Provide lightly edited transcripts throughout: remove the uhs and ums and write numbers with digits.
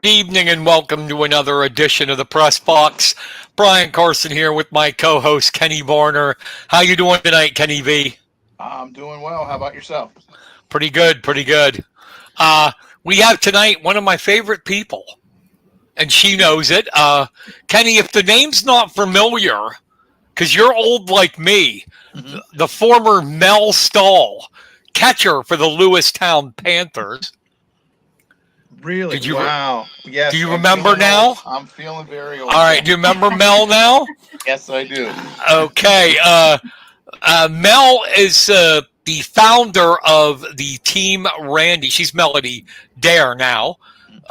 Good evening and welcome to another edition of the Press Box. Brian Carson here with my co-host Kenny Varner. How you doing tonight, Kenny V? I'm doing well. How about yourself? Pretty good, pretty good. Uh, we have tonight one of my favorite people, and she knows it. Kenny, if the name's not familiar, because you're old like me, Hmm. the former Mel Stahl, catcher for the Lewistown Panthers. Really? Did you Wow. do Yes, you I'm remember feeling old. now? I'm feeling very All old. right, Yeah. do you remember Mel now? Yes, I do. Okay. Mel is the founder of the Team Randy. She's Melody Daer now.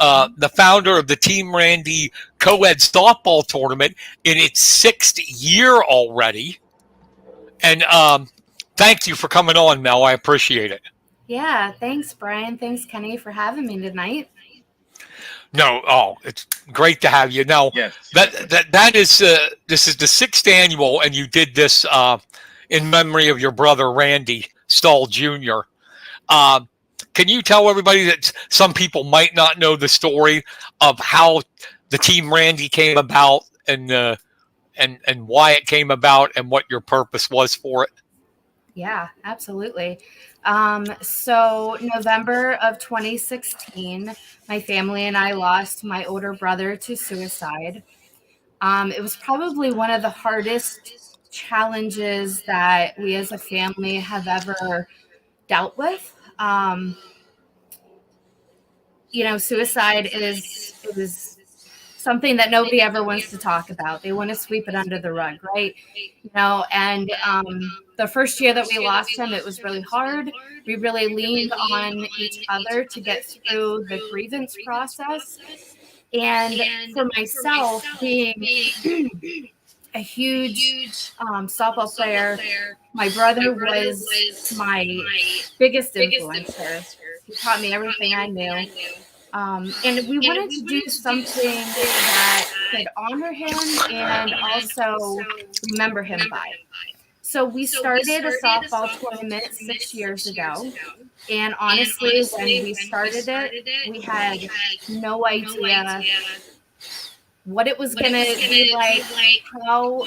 Hmm. The founder of the Team Randy co-ed softball tournament in its sixth year already. And thank you for coming on, Mel. I appreciate it. Yeah, thanks, Brian. Thanks, Kenny, for having me tonight. No, oh, it's great to have you. Now Yes. that is this is the sixth annual, and you did this in memory of your brother Randy Stahl Jr. Um, can you tell everybody that some people might not know the story of how the Team Randy came about and why it came about and what your purpose was for it? Yeah, absolutely. So November of 2016, my family and I lost my older brother to suicide. It was probably one of the hardest challenges that we as a family have ever dealt with. Suicide is something that nobody ever wants to talk about. They want to sweep it under the rug, right? And the first year that we lost him, it was really hard. We really leaned on each other to get through the grievance process. And for myself, being a huge softball player, my brother was my biggest influencer. He taught me everything I knew. And we wanted to do something that could honor him and also remember him by. So we started a softball tournament 6 years ago. And honestly, when we started it, we had no idea what it was going to be like, how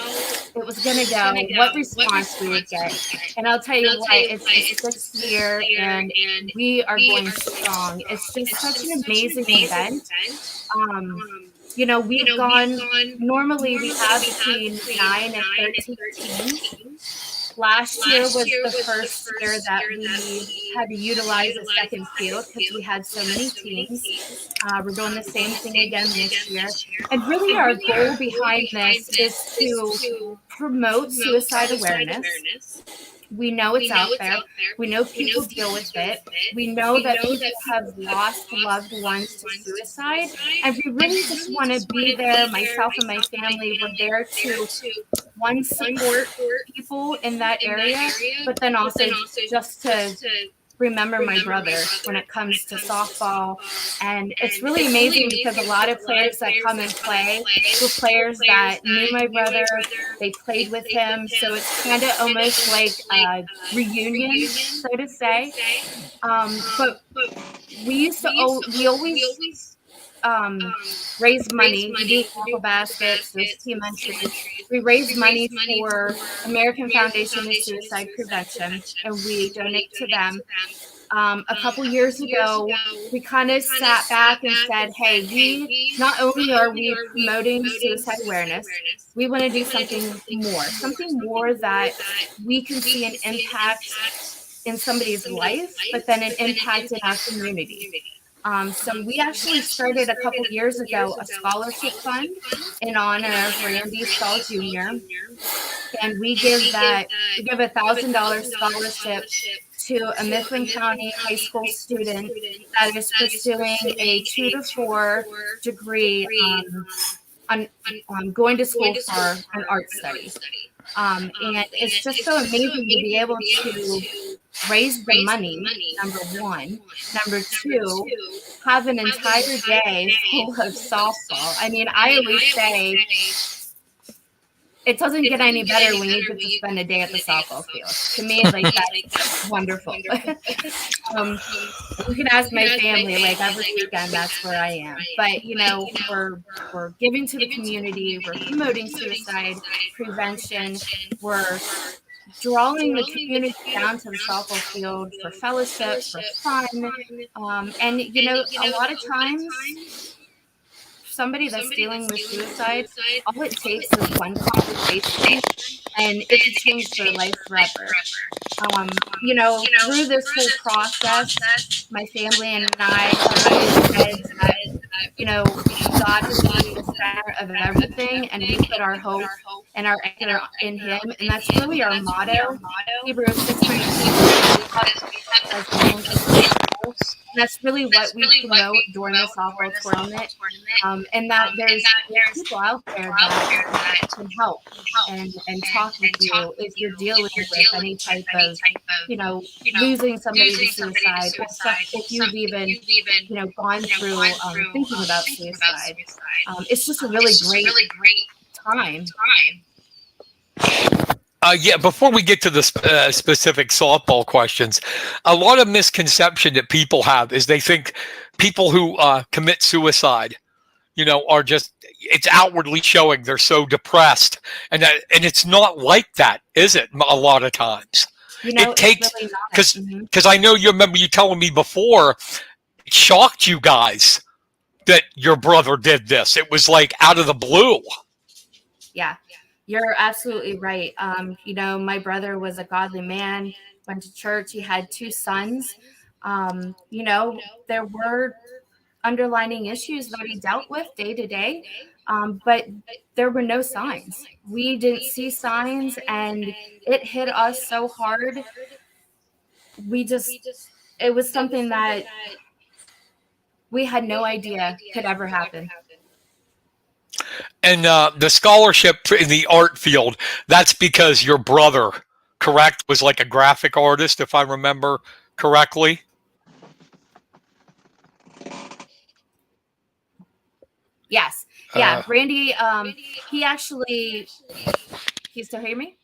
it was going to go, what response we would get. And I'll tell you what, it's the sixth year and we are going strong. It's just such an amazing event. Um, we've gone, normally we have between 9 and 13 teams. Last year was the first year that we had to utilize a second field because we had so many teams. We're doing the same thing again this year. And really, our goal behind this is to promote suicide awareness. We know it's out there. We know people deal with it. We know that people have lost loved ones to suicide. And we really just want to be there. Myself and my family were there to, one, support people in that area, but then also just to remember my brother when it comes to softball. And it's really amazing because a lot of players that come and play were players that knew my brother, they played with him, so it's kind of almost like a reunion, so to say. But we always um, raise money. We do raffle baskets, there's team entries. We raise money for American Foundation of Suicide Prevention, and we donate to them. A couple years ago, we kind of sat back and said, hey, we not only are we promoting suicide awareness, we want to do something more that we can see an impact in somebody's life, but then an impact in our community. So we actually started a couple years ago a scholarship fund in honor of Randy Stahl Jr. And we give $1,000 scholarship to a Mifflin County high school student that is pursuing a 2 to 4 degree on going to school for an art study. And it's just so amazing to be able to raise the money, number one. Number two, have an entire day full of softball. I mean, I always say it doesn't get any better when you get to spend a day at the softball field. To me, like that's wonderful. um, you can ask my family, like every weekend, that's where I am. But we're giving to the community, we're promoting suicide prevention, we're drawing the community down to the softball field for fellowship, for fun. And a lot of times somebody that's dealing with suicide, all it takes is one conversation and it could change their life forever. Through this whole process, my family and I have always said that, God is the center of everything, and we put our hope and our anchor in Him, and that's really our motto. Hebrews 6:22 says, that's really what we promote during the softball tournament, and that there's people out there that can help and talk with you if you're dealing with any type of, losing somebody to suicide, or if you've even, gone through thinking about suicide. It's just a really great time. Yeah, before we get to the specific softball questions, a lot of misconception that people have is they think people who commit suicide, are just, it's outwardly showing they're so depressed, and it's not like that, is it? A lot of times, it takes, because I know you remember you telling me before, it shocked you guys that your brother did this. It was like out of the blue. Yeah. You're absolutely right. My brother was a godly man, went to church. He had 2 sons. There were underlining issues that he dealt with day to day, but there were no signs. We didn't see signs, and it hit us so hard. It was something that we had no idea could ever happen. And the scholarship in the art field, that's because your brother, correct, was like a graphic artist, if I remember correctly? Yes. Yeah. Randy, he actually, can you still hear me?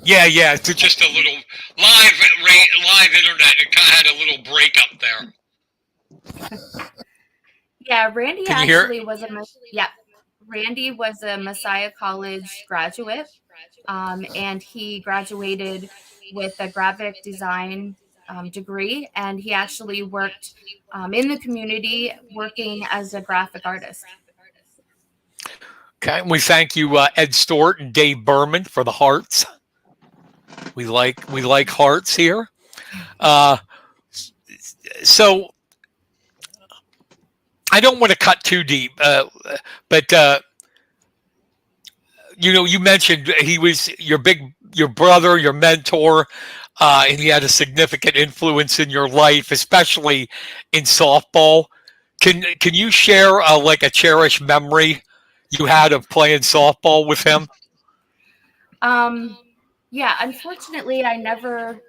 Yeah. It's just a little live internet. It kind of had a little break up there. Yeah, Randy actually was Randy was a Messiah College graduate, and he graduated with a graphic design degree, and he actually worked in the community working as a graphic artist. Okay, we thank you, Ed Stort and Dave Berman, for the hearts. We like hearts here. So I don't want to cut too deep, but you mentioned he was your brother, your mentor, and he had a significant influence in your life, especially in softball. Can you share like a cherished memory you had of playing softball with him? Yeah, unfortunately, I never,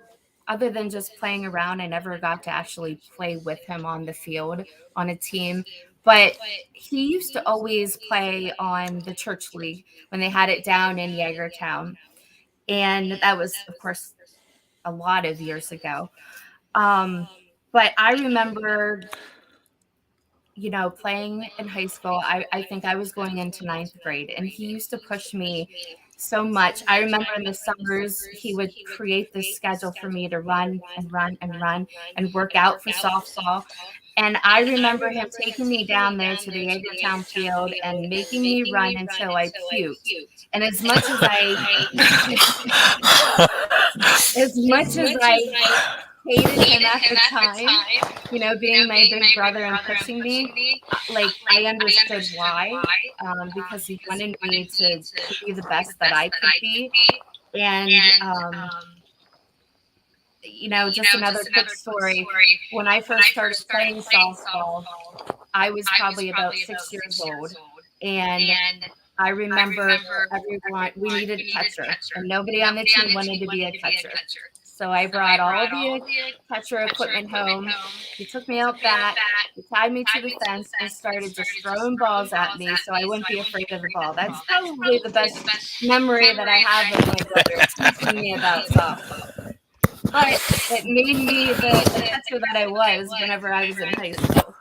other than just playing around, I never got to actually play with him on the field on a team. But he used to always play on the church league when they had it down in Yeagertown. And that was, of course, a lot of years ago. But I remember, playing in high school. I think I was going into 9th grade, and he used to push me so much. I remember in the summers, he would create this schedule for me to run and run and run and work out for softball. And I remember him taking me down there to the Yeagertown field and making me run until I puked. And as much as I hated him at the time, being my big brother and pushing me, like I understood why, because he wanted me to be the best that I could be. And, just another quick story. When I first started playing softball, I was probably about 6 years old. And I remember everyone, we needed a catcher, and nobody on the team wanted to be a catcher. So I brought all the catcher equipment home. He took me out back, he tied me to the fence, and started just throwing balls at me so I wouldn't be afraid of the ball. That's probably the best memory that I have of my brother teaching me about softball. But it made me the catcher that I was whenever I was in high school.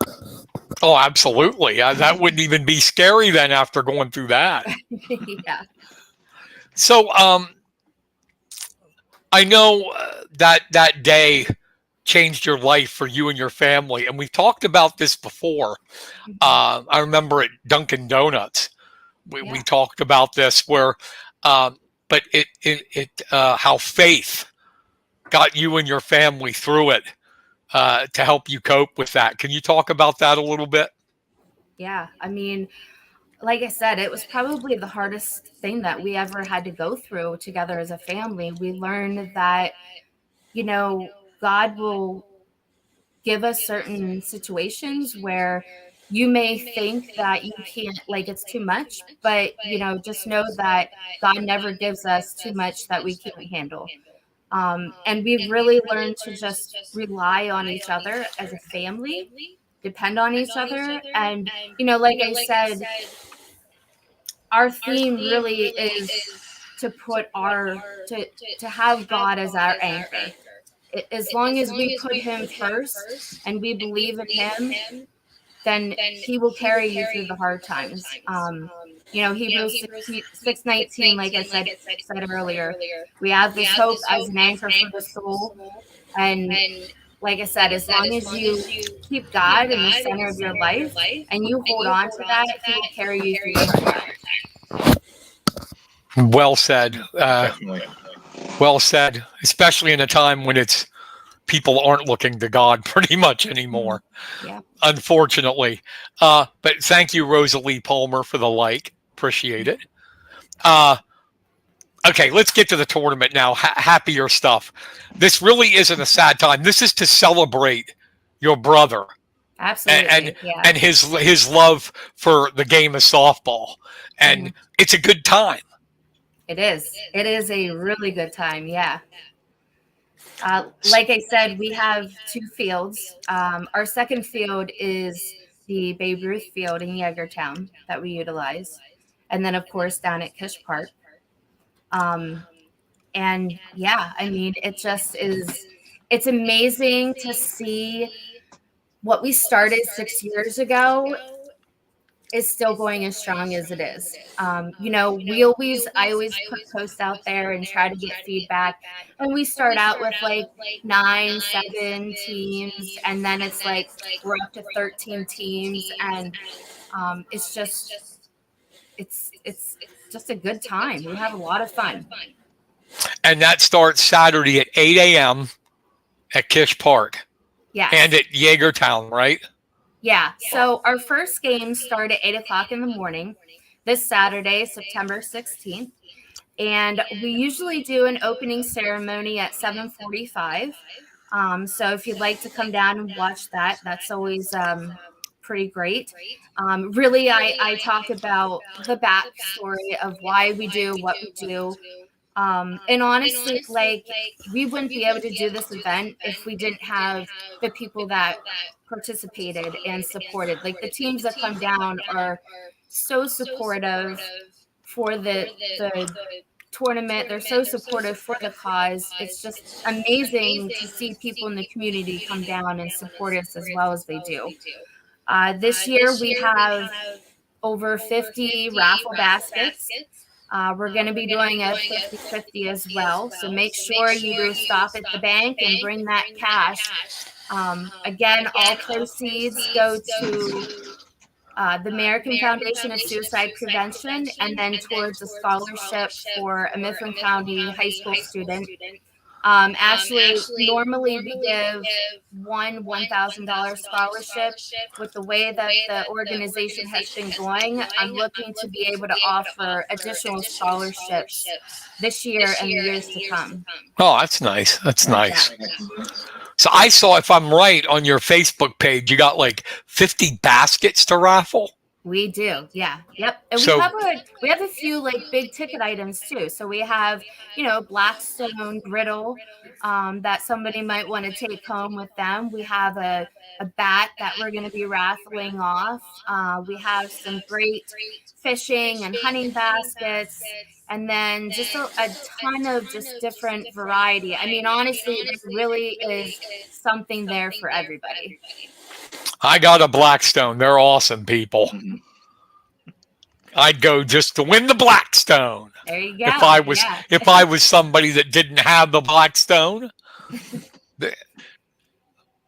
Oh, absolutely. That wouldn't even be scary then after going through that. Yeah. So, I know that day changed your life for you and your family, and we've talked about this before. I remember at Dunkin' Donuts, we talked about this where, but it how faith got you and your family through it to help you cope with that. Can you talk about that a little bit? Yeah, I mean, like I said, it was probably the hardest thing that we ever had to go through together as a family. We learned that, God will give us certain situations where you may think that you can't, like it's too much, but, just know that God never gives us too much that we can't handle. And we've really learned to just rely on each other as a family, depend on each other. And, like I said, our theme really is to put to have God as our anchor. As long as we put him first and we believe in him, then he will carry you through the hard times. Hebrews 6:19, like I said earlier, we have this hope as an anchor for the soul. And like I said, as long as you keep God in the center of your life and you hold on to that, he will carry you through the hard times. Well said. Definitely. Well said, especially in a time when people aren't looking to God pretty much anymore. Yeah. Unfortunately. But thank you, Rosalie Palmer, for the like. Appreciate it. Okay, let's get to the tournament now. Happier stuff. This really isn't a sad time. This is to celebrate your brother. Absolutely. And his love for the game of softball. And it's a good time. It is. It is a really good time. Yeah. Like I said, we have two fields. Our second field is the Babe Ruth field in Yeagertown that we utilize. And then, of course, down at Kish Park. And yeah, I mean, it's amazing to see what we started 6 years ago is still going as strong as it is. I always put posts out there and try to get feedback. And we start out with like 9, 7 teams, and then it's like we're up to 13 teams, and it's just a good time. We have a lot of fun. And that starts Saturday at 8 a.m. at Kish Park. Yeah. And at Yeagertown, right? Yeah. So our first games start at 8 o'clock in the morning this Saturday, September 16th. And we usually do an opening ceremony at 7:45. So if you'd like to come down and watch that, that's always pretty great. Really, I talk about the backstory of why we do what we do. And honestly, like, we wouldn't be able to do this event if we didn't have the people that participated and supported. Like, the teams that come down are so supportive for the tournament. They're so supportive for the cause. It's just amazing to see people in the community come down and support us as well as they do. This year we have over 50 raffle baskets. We're going to be doing a 50-50 as well. So make sure you stop at the bank and bring that cash. Again, all proceeds go to the American Foundation of Suicide Prevention, and then towards a scholarship for a Mifflin County high school student. Actually, normally we give one $1,000 scholarship. With the way that the organization has been going, I'm looking to be able to offer additional scholarships this year and the years to come. Oh, that's nice. That's nice. So I saw, if I'm right, on your Facebook page, you got like 50 baskets to raffle. We do, yeah, yep. And So we have a few like big ticket items too. So we have, Blackstone griddle that somebody might want to take home with them. We have a bat that we're going to be raffling off. We have some great fishing and hunting baskets, and then just a ton of just different variety. I mean, honestly, there really is something there for everybody. I got a Blackstone. They're awesome people. I'd go just to win the Blackstone. There you go. If I was somebody that didn't have the Blackstone.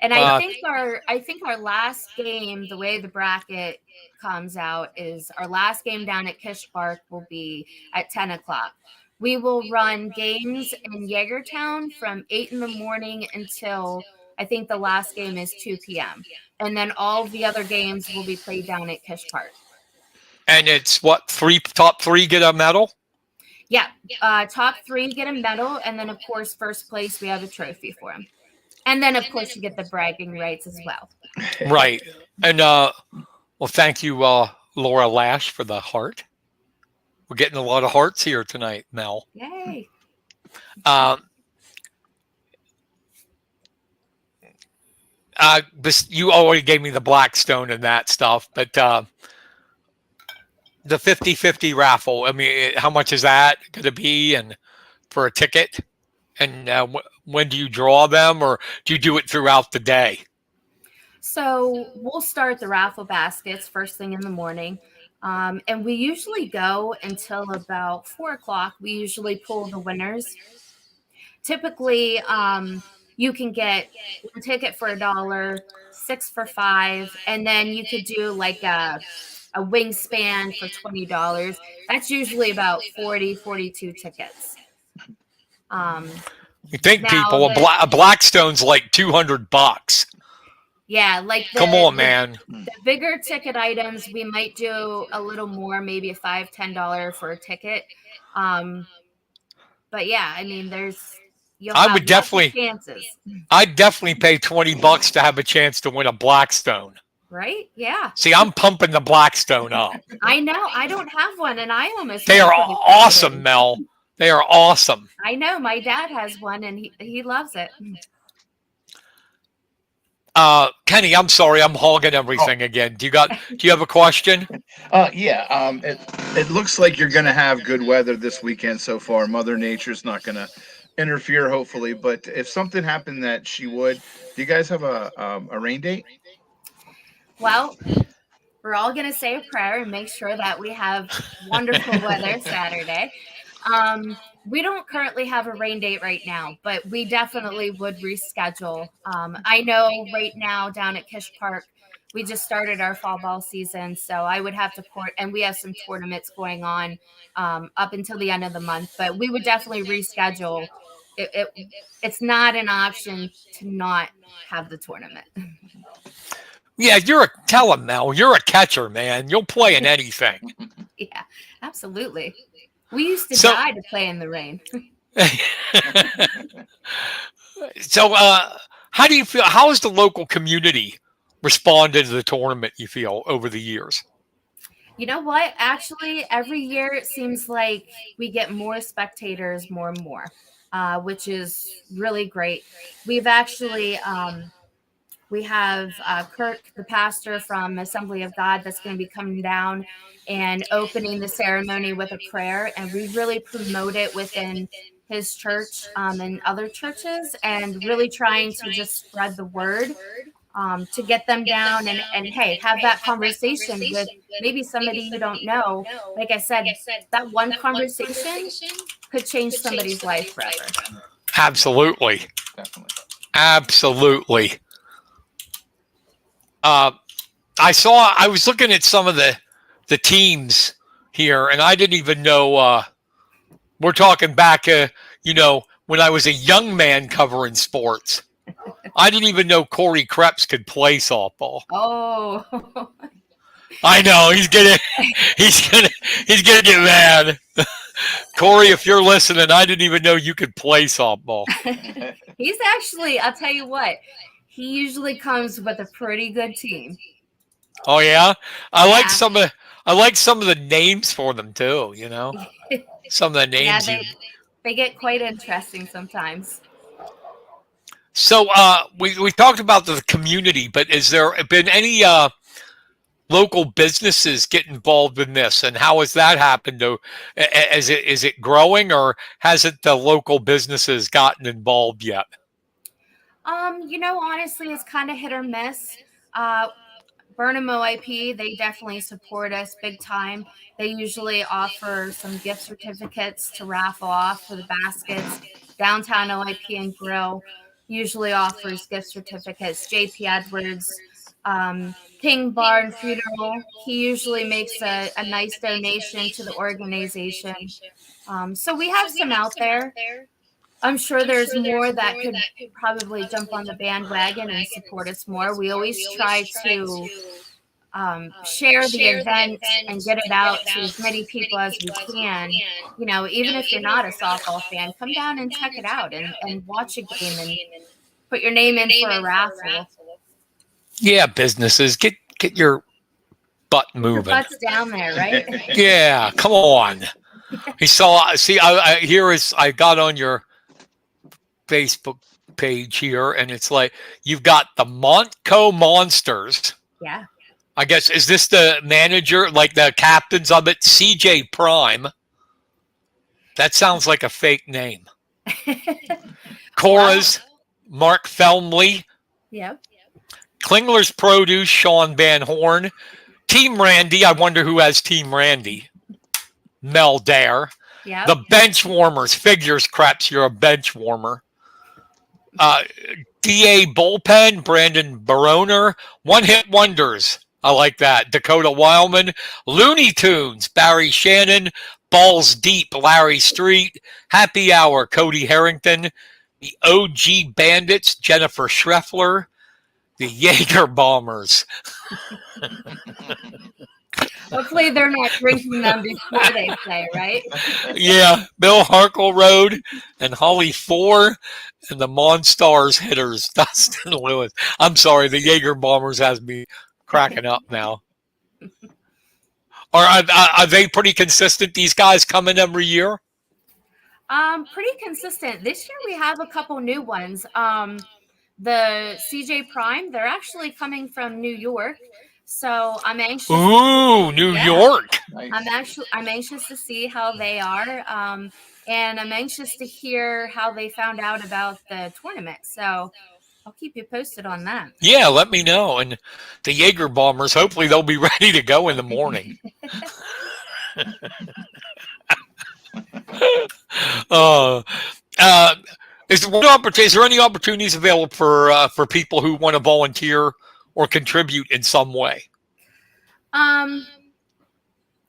And I think our last game, the way the bracket comes out, is our last game down at Kish Park will be at 10 o'clock. We will run games in Yeagertown from 8 in the morning until I think the last game is 2 p.m. And then all the other games will be played down at Kish Park. And it's what, top three get a medal? Yeah. Top three get a medal. And then, of course, first place, we have a trophy for them. And then, of course, you get the bragging rights as well. Right. And, well, thank you, Laura Lash, for the heart. We're getting a lot of hearts here tonight, Mel. Yay. You already gave me the Blackstone and that stuff, but the 50-50 raffle, I mean, how much is that going to be, and for a ticket? And when do you draw them, or do you do it throughout the day? So we'll start the raffle baskets first thing in the morning. And we usually go until about 4 o'clock. We usually pull the winners. Typically, you can get a ticket for $1, 6 for $5, and then you could do like a wingspan for $20. That's usually about 42 tickets. You think people a Blackstone's like $200? Yeah, like come on, man. The bigger ticket items, we might do a little more, maybe a $5, $10 for a ticket. But yeah, I mean, I'd definitely pay $20 to have a chance to win a Blackstone. Right? Yeah. See, I'm pumping the Blackstone up. I know. I don't have one, and I almost. They are awesome, Mel. They are awesome. I know. My dad has one, and he loves it. Kenny, I'm sorry, I'm hogging everything again. Do you have a question? Yeah. It looks like you're gonna have good weather this weekend so far. Mother Nature's not gonna interfere, hopefully. But if something happened that she would, do you guys have a rain date? Well, we're all going to say a prayer and make sure that we have wonderful weather Saturday. We don't currently have a rain date right now, but we definitely would reschedule. I know right now down at Kish Park, we just started our fall ball season, so I would have to and we have some tournaments going on up until the end of the month, but we would definitely reschedule. It's not an option to not have the tournament. Yeah, tell him, Mel, you're a catcher, man. You'll play in anything. Yeah, absolutely. We used to die to play in the rain. So, how do you feel? How has the local community responded to the tournament, you feel, over the years? You know what? Actually, every year it seems like we get more spectators more and more, which is really great. We've actually... we have Kirk, the pastor from Assembly of God, that's going to be coming down and opening the ceremony with a prayer. And we really promote it within his church and other churches, and really trying to just spread the word to get them down and hey, have that conversation with maybe somebody you don't know. Like I said, that one conversation could change somebody's life forever. Absolutely. Definitely. Absolutely. I was looking at some of the teams here, and I didn't even know, we're talking back, when I was a young man covering sports. I didn't even know Corey Krebs could play softball. Oh, I know he's gonna get mad. Corey, if you're listening, I didn't even know you could play softball. He's actually, I'll tell you what, he usually comes with a pretty good team. Oh yeah, Yeah. I like some of the names for them too. You know, some of the Yeah, names you. they get quite interesting sometimes. So we talked about the community, but is there been any local businesses get involved in this, and how has that happened? Is it growing, or hasn't the local businesses gotten involved yet? Honestly, it's kind of hit or miss. Uh, Burnham OIP, they definitely support us big time. They usually offer some gift certificates to raffle off for the baskets. Downtown OIP and Grill usually offers gift certificates. JP Edwards, King Bar and Funeral, he usually makes a nice donation to the organization. So we have some out there. I'm sure there's more that could probably jump on the bandwagon and support us more. We always try to share the event and get it out to as many people as we can. Even if you're not a softball fan, come down and check it out and watch a game and put your name in for a raffle. Yeah, businesses get your butt Get your moving. butts down there, right? Yeah, come on. He saw. See, I got on your Facebook page here, and it's like you've got the Montco Monsters. Yeah. I guess is this the manager, like the captains of it, CJ Prime? That sounds like a fake name. Cora's Mark Felmley. Yep. Klingler's Produce, Sean Van Horn. Team Randy, I wonder who has Team Randy. Mel Daer. Yep. The Bench Warmers, Figures Craps, you're a bench warmer. DA Bullpen, Brandon Baroner. One Hit Wonders, I like that. Dakota Wildman. Looney Tunes, Barry Shannon. Balls Deep, Larry Street. Happy Hour, Cody Harrington. The OG Bandits, Jennifer Schreffler. The Jaeger Bombers. Hopefully they're not drinking them before they play, right? Yeah, Bill Harkle Road and Holly Four and the Monstars hitters, Dustin Lewis. I'm sorry, the Jaeger Bombers has me cracking up now. Are they pretty consistent? These guys coming every year? Pretty consistent. This year we have a couple new ones. The CJ Prime, they're actually coming from New York. So I'm anxious. Ooh, New York. Nice. I'm anxious to see how they are. And I'm anxious to hear how they found out about the tournament. So I'll keep you posted on that. Yeah, let me know. And the Jaeger Bombers, hopefully they'll be ready to go in the morning. Is there any opportunities available for people who want to volunteer or contribute in some way?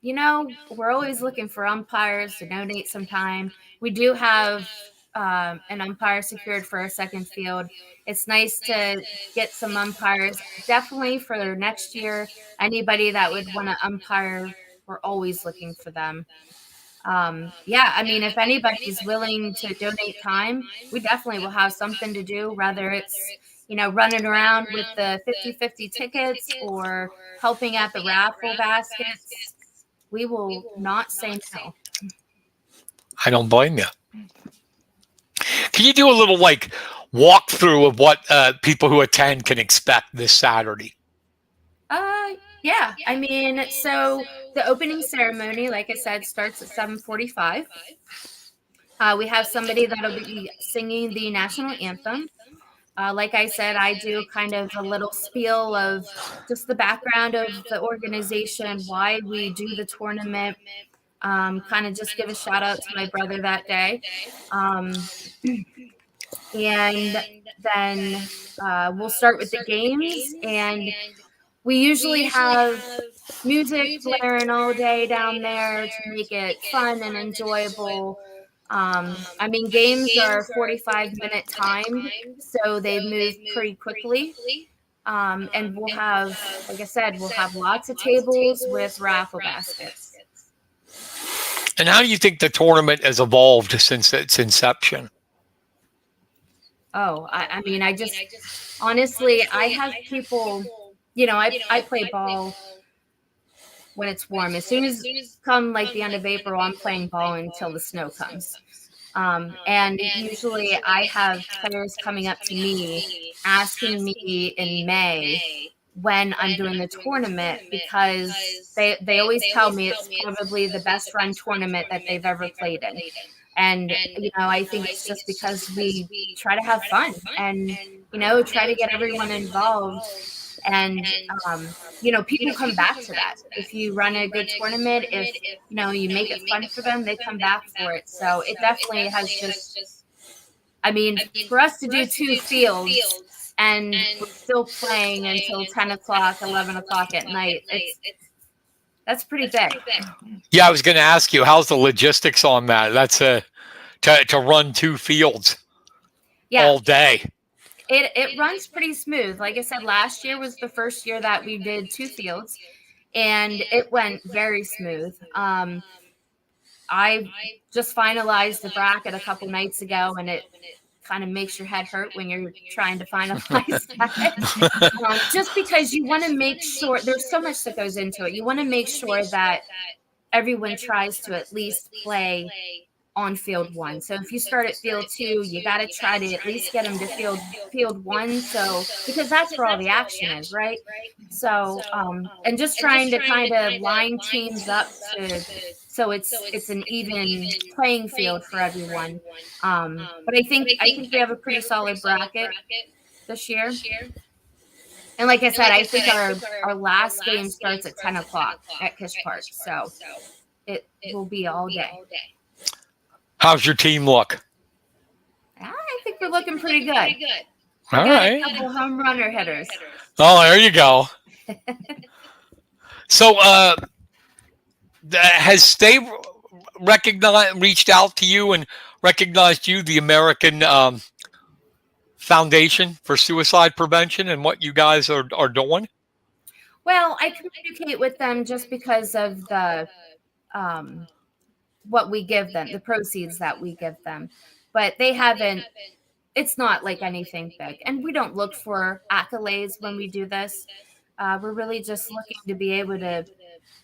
We're always looking for umpires to donate some time. We do have an umpire secured for our second field. It's nice to get some umpires. Definitely for next year, anybody that would want to umpire, we're always looking for them. If anybody's willing to donate time, we definitely will have something to do, whether it's, running around with the 50-50 tickets or helping at the raffle baskets. We will not say no. I don't blame you. Can you do a little walkthrough of what people who attend can expect this Saturday? Yeah. So the opening ceremony, like I said, starts at 7:45. We have somebody that'll be singing the national anthem. Like I said, I do kind of a little spiel of just the background of the organization, why we do the tournament, kind of just give a shout out to my brother that day. And then we'll start with the games, and we usually have music blaring all day down there to make it fun and enjoyable. Games are 45-minute timed, so they move pretty quickly. And we'll have, like I said, we'll have lots of tables with raffle baskets. And how do you think the tournament has evolved since its inception? Oh, I just honestly, I have people I play ball when it's warm. As soon as come like the end of April, I'm playing ball until the snow comes. And usually I have players coming up to me asking me in May when I'm doing the tournament because they always tell me it's probably the best run tournament that they've ever played in. And, I think it's just because we try to have fun and, try to get everyone involved. And, people come back to that. If you run a good tournament, if, you make it fun for them, they come back for it. So it definitely has just, for us to do 2 fields and we're still playing until 10 o'clock, 11 o'clock at night, that's pretty big. Yeah, I was going to ask you, how's the logistics on that? That's to run 2 fields all day. It runs pretty smooth. Like I said, last year was the first year that we did 2 fields, and it went very smooth. I just finalized the bracket a couple nights ago, and it kind of makes your head hurt when you're trying to finalize that. Just because you want to make sure there's so much that goes into it. You want to make sure that everyone tries to at least play on field 1. So if you start at field 2, you got to try to at least get them to field 1. So because that's where all the action is, right? So and just trying to kind of line teams up so it's an even playing field for everyone. But I think we have a pretty solid bracket this year. And like I said, I think our last game starts at 10 o'clock at Kish Park. So it will be all day. How's your team look? I think we're looking pretty good. All right. A couple home runner hitters. Oh, there you go. So, has they reached out to you and recognized you, the American Foundation for Suicide Prevention, and what you guys are doing? Well, I communicate with them just because of the what we give them, the proceeds that we give them. But they haven't, it's not like anything big. And we don't look for accolades when we do this. We're really just looking to be able to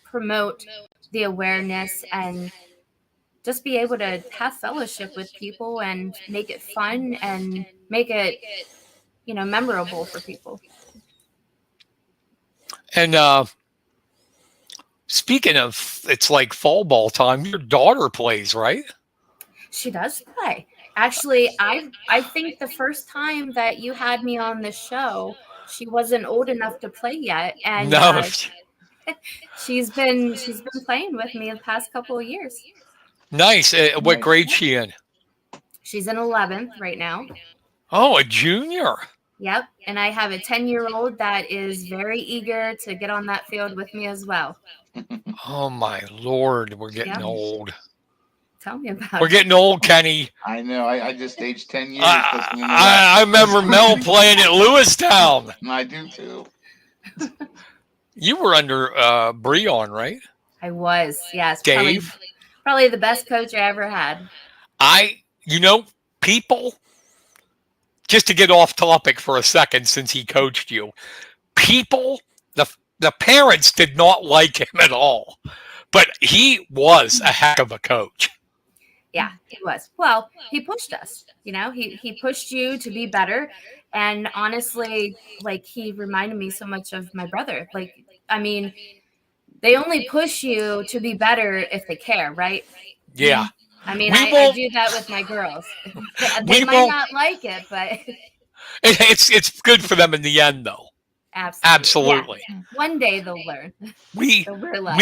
promote the awareness and just be able to have fellowship with people and make it fun and make it, memorable for people. And speaking of, it's like fall ball time. Your daughter plays, right? She does play. Actually, I think the first time that you had me on the show, she wasn't old enough to play yet, and no. She's been playing with me the past couple of years. Nice. What grade she in? She's in 11th right now. Oh, a junior. Yep. And I have a 10-year-old that is very eager to get on that field with me as well. Oh, my Lord. We're getting old. Tell me about it. We're getting old, Kenny. I know. I just aged 10 years. I remember Mel playing at Lewistown. I do, too. You were under Breon, right? I was, yes. Dave? Probably the best coach I ever had. People, just to get off topic for a second since he coached you, the parents did not like him at all. But he was a heck of a coach. Yeah, he was. Well, he pushed us. He pushed you to be better. And honestly, he reminded me so much of my brother. They only push you to be better if they care, right? Yeah. I do that with my girls. They might not like it, but it's good for them in the end, though. Absolutely. Yeah. One day they'll learn. They'll realize.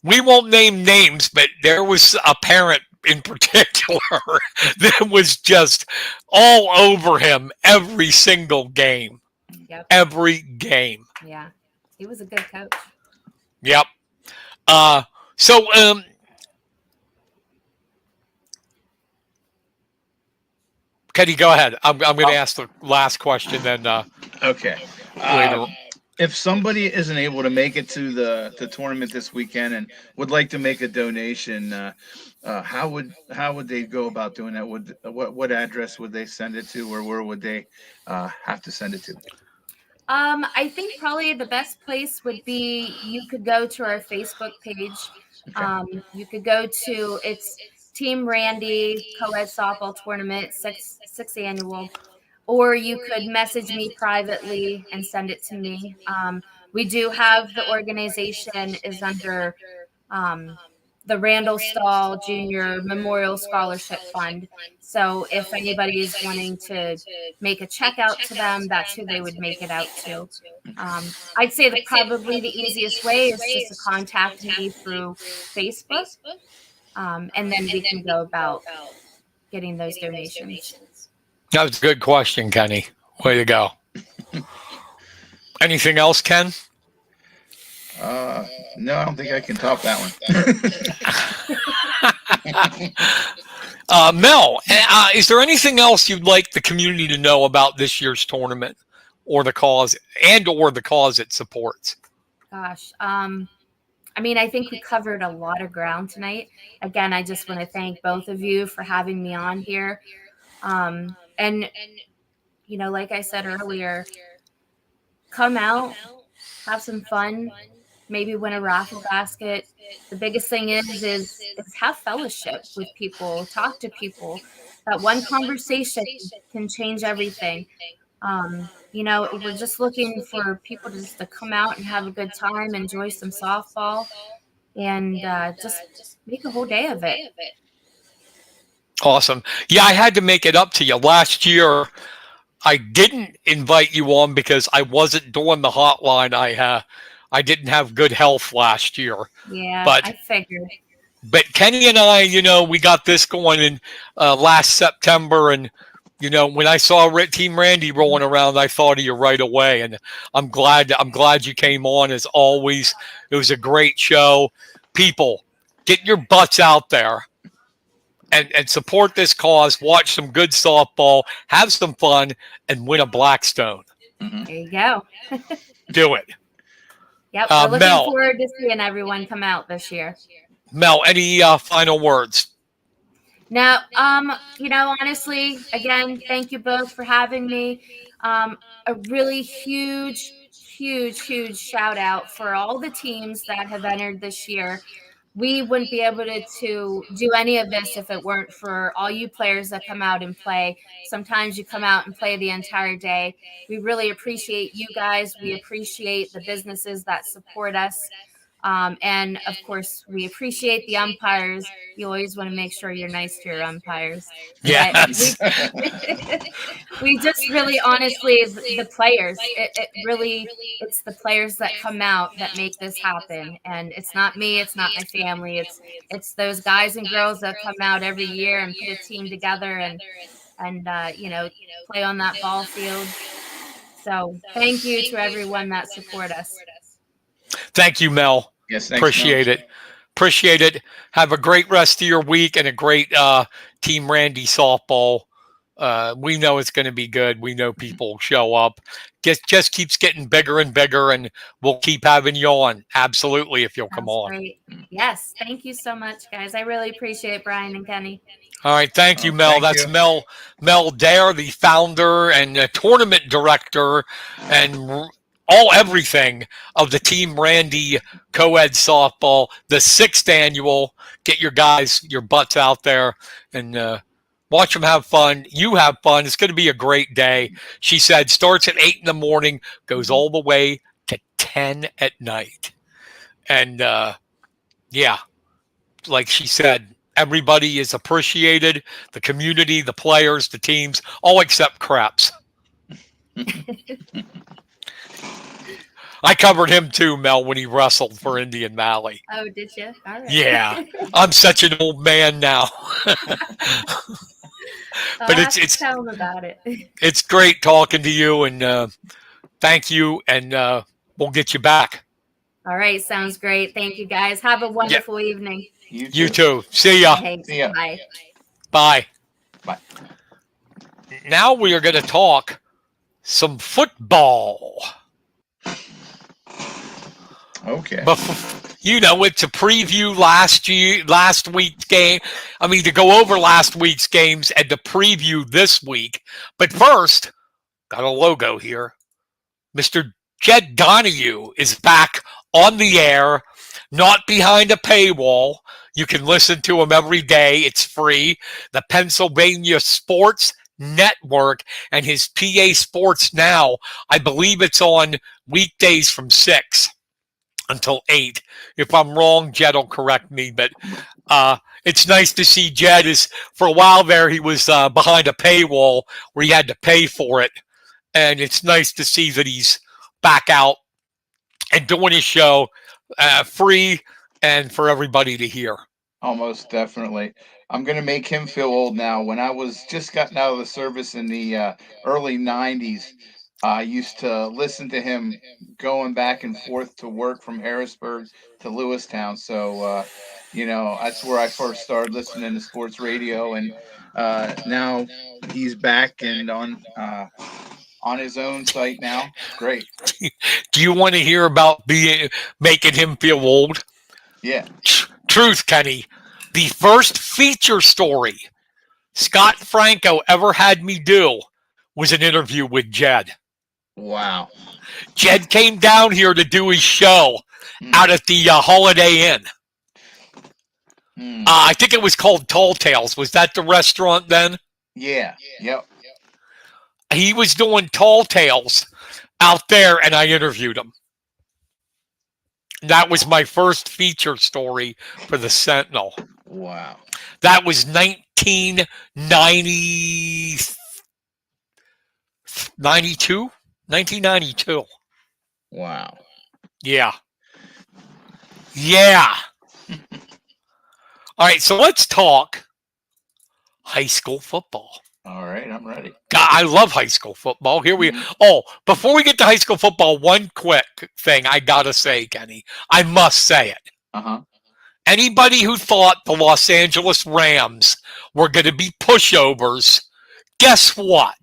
We won't name names, but there was a parent in particular that was just all over him every single game. Yep. Every game. Yeah. He was a good coach. Yep. Kenny, go ahead. I'm going to ask the last question then. Okay. Later. If somebody isn't able to make it to the tournament this weekend and would like to make a donation, how would they go about doing that? What address would they send it to, or where would they have to send it to? I think probably the best place would be you could go to our Facebook page. You could go to it's Team Randy Co-ed Softball Tournament sixth annual, or you could message me privately and send it to me. We do have the organization is under um, the Randall Stahl Jr. Memorial Scholarship Fund. So if anybody is wanting to make a check out to them, that's who they would make it out to. I'd say that probably the easiest way is just to contact me through Facebook, and then we can go about getting those donations. That was a good question, Kenny. Way to go. Anything else, Ken? No, I don't think I can top that one. Mel, is there anything else you'd like the community to know about this year's tournament, or the cause it supports? Gosh, I mean, I think we covered a lot of ground tonight. Again, I just want to thank both of you for having me on here. And like I said earlier, come out, have some fun, maybe win a raffle basket. The biggest thing is have fellowship with people, talk to people. That one conversation can change everything. We're just looking for people to come out and have a good time, enjoy some softball, and just make a whole day of it. Awesome. Yeah, I had to make it up to you. Last year, I didn't invite you on because I wasn't doing the hotline. I didn't have good health last year. Yeah, but I figured. But Kenny and I, we got this going in last September, and when I saw Team Randy rolling around, I thought of you right away, and I'm glad you came on as always. It was a great show. People, get your butts out there and support this cause. Watch some good softball, have some fun, and win a Blackstone. There you go. Do it. Yep, we're looking forward to seeing everyone come out this year. Mel, any final words? No, honestly, again, thank you both for having me. A really huge shout out for all the teams that have entered this year. We wouldn't be able to do any of this if it weren't for all you players that come out and play. Sometimes you come out and play the entire day. We really appreciate you guys. We appreciate the businesses that support us. And of course, we appreciate the umpires. You always want to make sure you're nice to your umpires. Yes. We just really, honestly, the players. It's the players that come out that make this happen. And it's not me. It's not my family. It's those guys and girls that come out every year and put a team together and play on that ball field. So thank you to everyone that support us. Thank you, Mel. Yes, thanks, Appreciate Mel. it. Appreciate it. Have a great rest of your week and a great Team Randy softball. We know it's going to be good. We know people show up. Just keeps getting bigger and bigger, and we'll keep having you on. Absolutely, if you'll come on. Great. Yes, thank you so much, guys. I really appreciate it, Brian and Kenny. All right, thank you, Mel. That's Mel Daer, the founder and tournament director, and everything of the Team Randy Co-ed Softball, the 6th annual. Get your butts out there and watch them have fun. You have fun. It's going to be a great day. She said starts at 8 in the morning, goes all the way to 10 at night. And like she said, everybody is appreciated. The community, the players, the teams, all except Craps. I covered him too, Mel, when he wrestled for Indian Valley. Oh, did you? All right. Yeah, I'm such an old man now. But it's tell him about it. It's great talking to you, and thank you, and we'll get you back. All right, sounds great. Thank you, guys. Have a wonderful evening. You too. See ya. Thanks. See ya. Bye. Bye. Bye. Now we are going to talk some football. Okay. But it's a preview last week's game. I mean, to go over last week's games and to preview this week. But first, got a logo here. Mr. Jed Donahue is back on the air, not behind a paywall. You can listen to him every day. It's free. The Pennsylvania Sports Network and his PA Sports Now. I believe it's on weekdays from 6 until 8. If I'm wrong, Jed will correct me, but it's nice to see Jed. For a while there, he was behind a paywall where he had to pay for it, and it's nice to see that he's back out and doing his show free and for everybody to hear. Almost definitely. I'm going to make him feel old now. When I was just gotten out of the service in the early 90s, I used to listen to him going back and forth to work from Harrisburg to Lewistown. So, that's where I first started listening to sports radio. And now he's back and on his own site now. It's great. Do you want to hear about making him feel old? Yeah. Truth, Kenny. The first feature story Scott Franco ever had me do was an interview with Jed. Wow. Jed came down here to do his show out at the Holiday Inn. I think it was called Tall Tales. Was that the restaurant then? Yeah. Yep. He was doing Tall Tales out there, and I interviewed him. That was my first feature story for the Sentinel. Wow. That was 1992. Wow. Yeah. All right, so let's talk high school football. All right, I'm ready. God, I love high school football. Here we before we get to high school football, one quick thing I gotta say, Kenny. I must say it. Anybody who thought the Los Angeles Rams were going to be pushovers, guess what?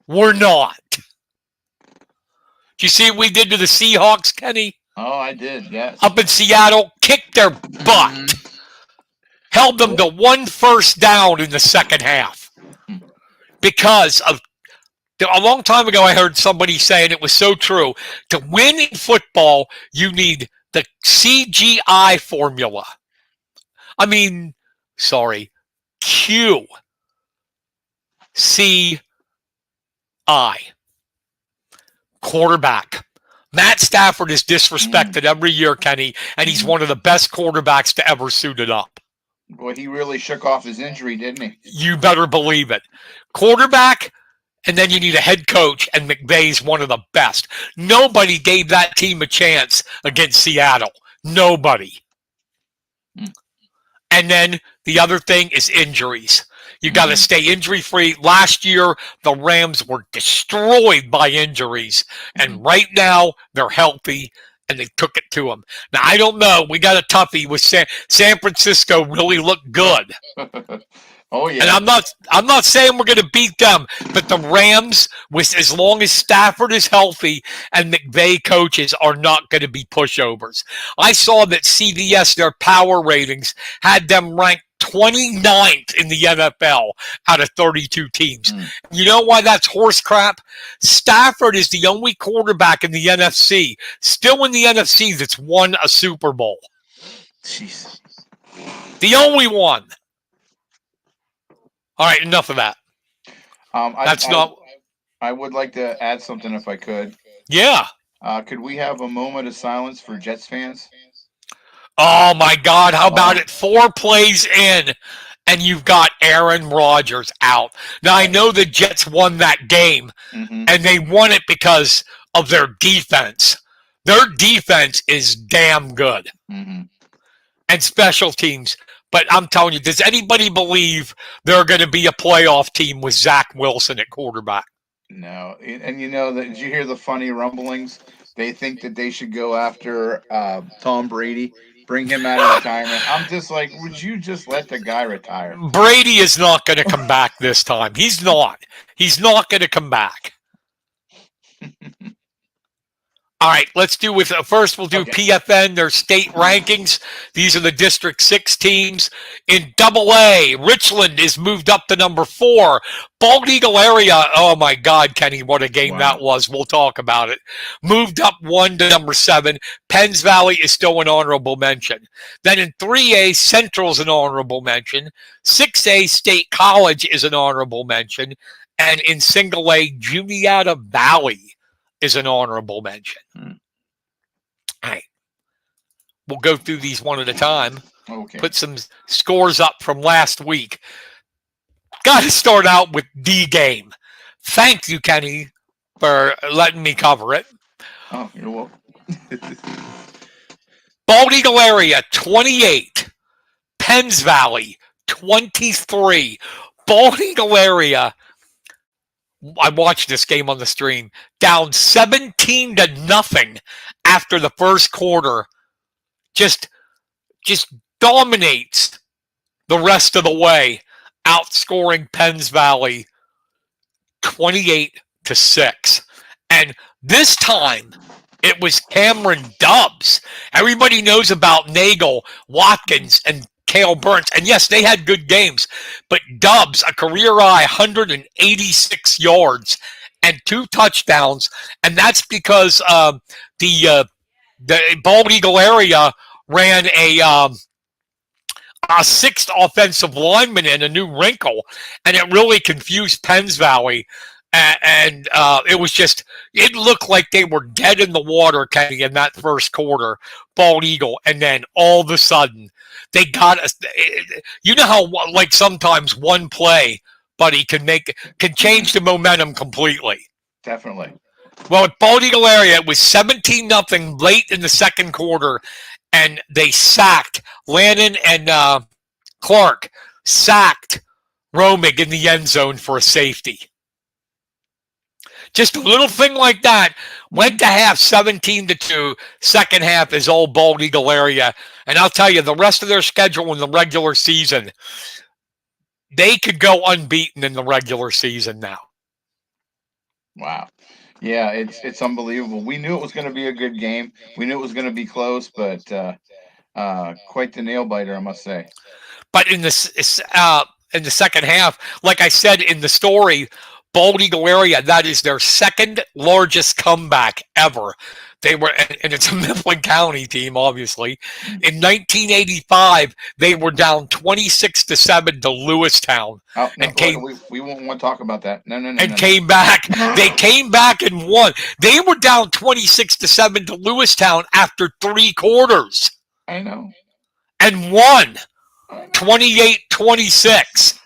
We're not. Did you see what we did to the Seahawks, Kenny? Oh, I did, yes. Up in Seattle, kicked their butt. Held them to 1 first down in the second half. Because of a long time ago, I heard somebody saying it was so true. To win in football, you need the CGI formula. QCI. Quarterback. Matt Stafford is disrespected every year, Kenny, and he's one of the best quarterbacks to ever suit it up. Boy, he really shook off his injury, didn't he? You better believe it. Quarterback, and then you need a head coach, and McVay's one of the best. Nobody gave that team a chance against Seattle. Nobody. And then the other thing is injuries. You got to stay injury-free. Last year, the Rams were destroyed by injuries, and right now they're healthy, and they took it to them. Now, I don't know. We got a toughie with San Francisco really looked good. Oh, yeah. And I'm not saying we're going to beat them, but the Rams, as long as Stafford is healthy and McVay coaches, are not going to be pushovers. I saw that CBS, their power ratings, had them ranked 29th in the NFL out of 32 teams. You know why that's horse crap? Stafford is the only quarterback in the NFC, still in the NFC, that's won a Super Bowl. Jeez. The only one. All right, enough of that. I would like to add something if I could. Yeah. Could we have a moment of silence for Jets fans? Oh, my God. How about it? 4 plays in, and you've got Aaron Rodgers out. Now, I know the Jets won that game, and they won it because of their defense. Their defense is damn good. And special teams. But I'm telling you, does anybody believe they're going to be a playoff team with Zach Wilson at quarterback? No. And did you hear the funny rumblings? They think that they should go after Tom Brady, bring him out of retirement. I'm just like, would you just let the guy retire? Brady is not going to come back this time. He's not. He's not going to come back. All right, let's do with first. We'll do Okay. PFN, their state rankings. These are the District 6 teams. In Double A, Richland is moved up to number 4. Bald Eagle area, oh my God, Kenny, what a game that was. We'll talk about it. Moved up 1 to number 7. Penns Valley is still an honorable mention. Then in 3A, Central is an honorable mention. 6A, State College is an honorable mention. And in Single A, Juniata Valley is an honorable mention. All right. We'll go through these one at a time. Okay. Put some scores up from last week. Got to start out with D game. Thank you, Kenny, for letting me cover it. Oh, you're welcome. Bald Eagle area, 28. Penns Valley, 23. Bald Eagle area, I watched this game on the stream, down 17-0 after the first quarter. Just dominates the rest of the way, outscoring Penns Valley 28-6. And this time, it was Cameron Dubs. Everybody knows about Nagel, Watkins, and Cale Burns. And yes, they had good games. But Dubs, a career-high 186 yards and 2 touchdowns. And that's because the Bald Eagle area ran a 6th offensive lineman in, a new wrinkle. And it really confused Penns Valley. And it looked like they were dead in the water, Kenny, in that first quarter, Bald Eagle. And then all of a sudden, they got us. You know how, like, sometimes one play, buddy, can change the momentum completely. Definitely. Well, at Bald Eagle area, it was 17-0 late in the second quarter, and they sacked Lannon and Clark, sacked Romig in the end zone for a safety. Just a little thing like that. Went to half 17-2. Second half is all Bald Eagle area. And I'll tell you, the rest of their schedule in the regular season, they could go unbeaten in the regular season now. Wow. Yeah, it's unbelievable. We knew it was going to be a good game. We knew it was going to be close, but quite the nail biter, I must say. But in the second half, like I said in the story, Bald Eagle area, that is their second largest comeback ever. They were, and it's a Mifflin County team, obviously. In 1985, they were down 26-7 to Lewistown. Oh, no, we won't want to talk about that. No. Came back. They came back and won. They were down 26-7 to Lewistown after 3 quarters. I know. And won 28-26.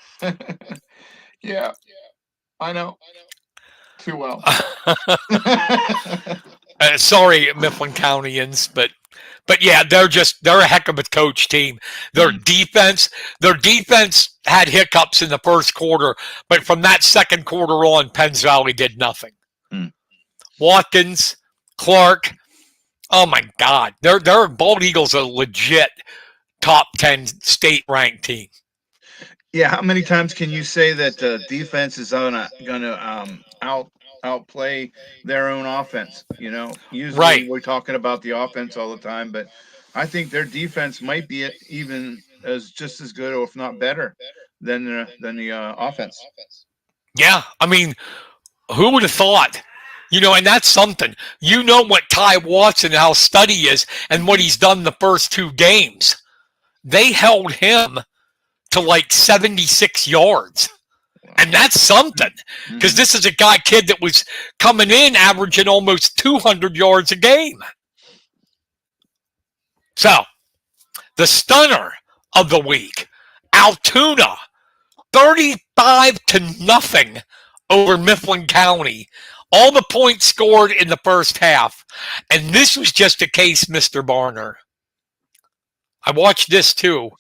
Yeah. I know. Too well. Sorry, Mifflin Countyans, but yeah, they're a heck of a coach team. Their defense had hiccups in the first quarter, but from that second quarter on, Penns Valley did nothing. Watkins, Clark, oh my God, their Bald Eagles are legit top 10 state ranked team. Yeah, how many times can you say that the defense is gonna outplay their own offense? You know, usually we're talking about the offense all the time, but I think their defense might be even just as good, or if not better, than the offense. Yeah, I mean, who would have thought? You know, and that's something. You know what Ty Watson, how steady is, and what he's done the first 2 games. They held him to like 76 yards. And that's something, because this is a kid that was coming in averaging almost 200 yards a game. So, the stunner of the week, Altoona, 35-0 over Mifflin County. All the points scored in the first half. And this was just a case, Mr. Barner. I watched this too,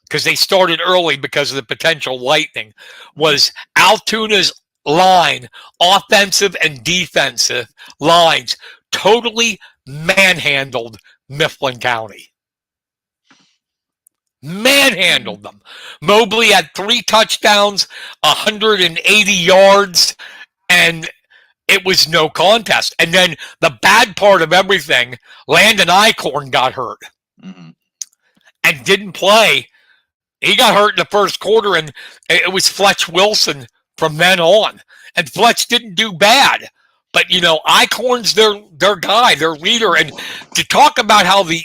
because they started early because of the potential lightning, was Altoona's line, offensive and defensive lines, totally manhandled Mifflin County. Manhandled them. Mobley had 3 touchdowns, 180 yards, and it was no contest. And then the bad part of everything, Landon Eichhorn got hurt and didn't play. He got hurt in the first quarter, and it was Fletch Wilson from then on. And Fletch didn't do bad. But, Eichhorn's their guy, their leader. And to talk about how the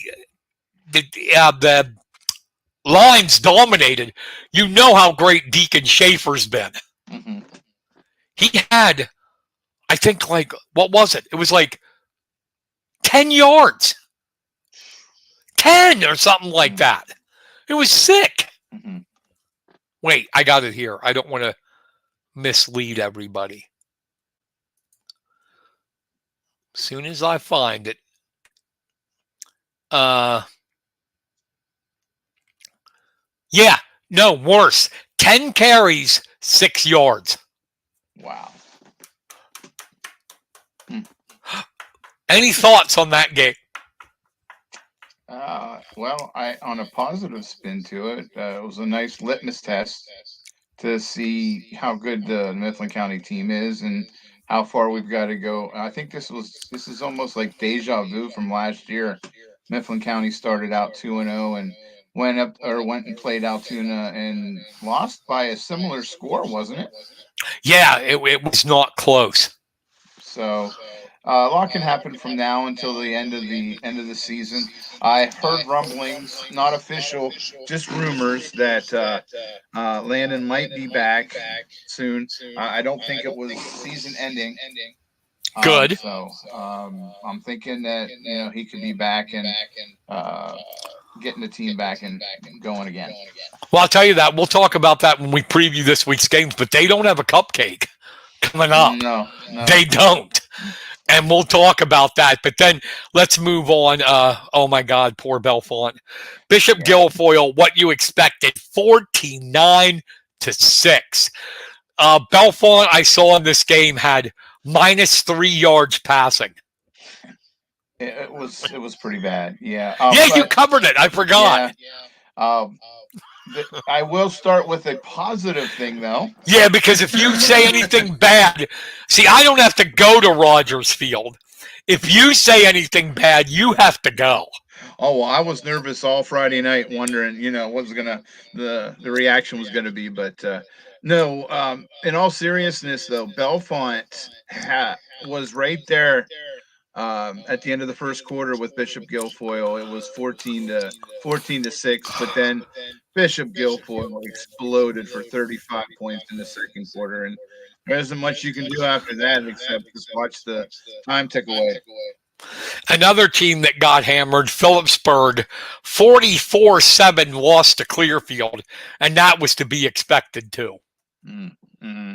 lines dominated, how great Deacon Schaefer's been. He had, I think, what was it? It was 10 yards. 10 or something like that. It was sick. Wait, I got it here. I don't want to mislead everybody. As soon as I find it. Yeah, no, worse. 10 carries, 6 yards. Wow. Any thoughts on that game? Well, on a positive spin to it, it was a nice litmus test to see how good the Mifflin County team is and how far we've got to go. I think this is almost like deja vu from last year. Mifflin County started out 2-0 and went and played Altoona and lost by a similar score, wasn't it? Yeah, it was not close. So a lot can happen from now until the end of the season. I heard rumblings, not official, just rumors that Landon might be back soon. I don't think it was season ending. Good. So I'm thinking that he could be back and getting the team back and going again. Well, I'll tell you that. We'll talk about that when we preview this week's games, but they don't have a cupcake coming up. No. They don't. And we'll talk about that. But then let's move on. Oh, my God, poor Bellefonte. Bishop Guilfoyle, what you expected, 49-6. Bellefonte, I saw in this game, had -3 yards passing. It was pretty bad. Yeah. You covered it. I forgot. Yeah. I will start with a positive thing, though. Yeah, because if you say anything bad, see, I don't have to go to Rogers Field. If you say anything bad, you have to go. Oh, well, I was nervous all Friday night, wondering, what was the reaction was gonna be, but no. In all seriousness, though, Bellefonte was right there. At the end of the first quarter with Bishop Guilfoyle, it was 14-6, but then Bishop Guilfoyle exploded for 35 points in the second quarter, and there isn't much you can do after that except just watch the time tick away. Another team that got hammered, Phillipsburg, 44-7 lost to Clearfield, and that was to be expected too. Mm-hmm.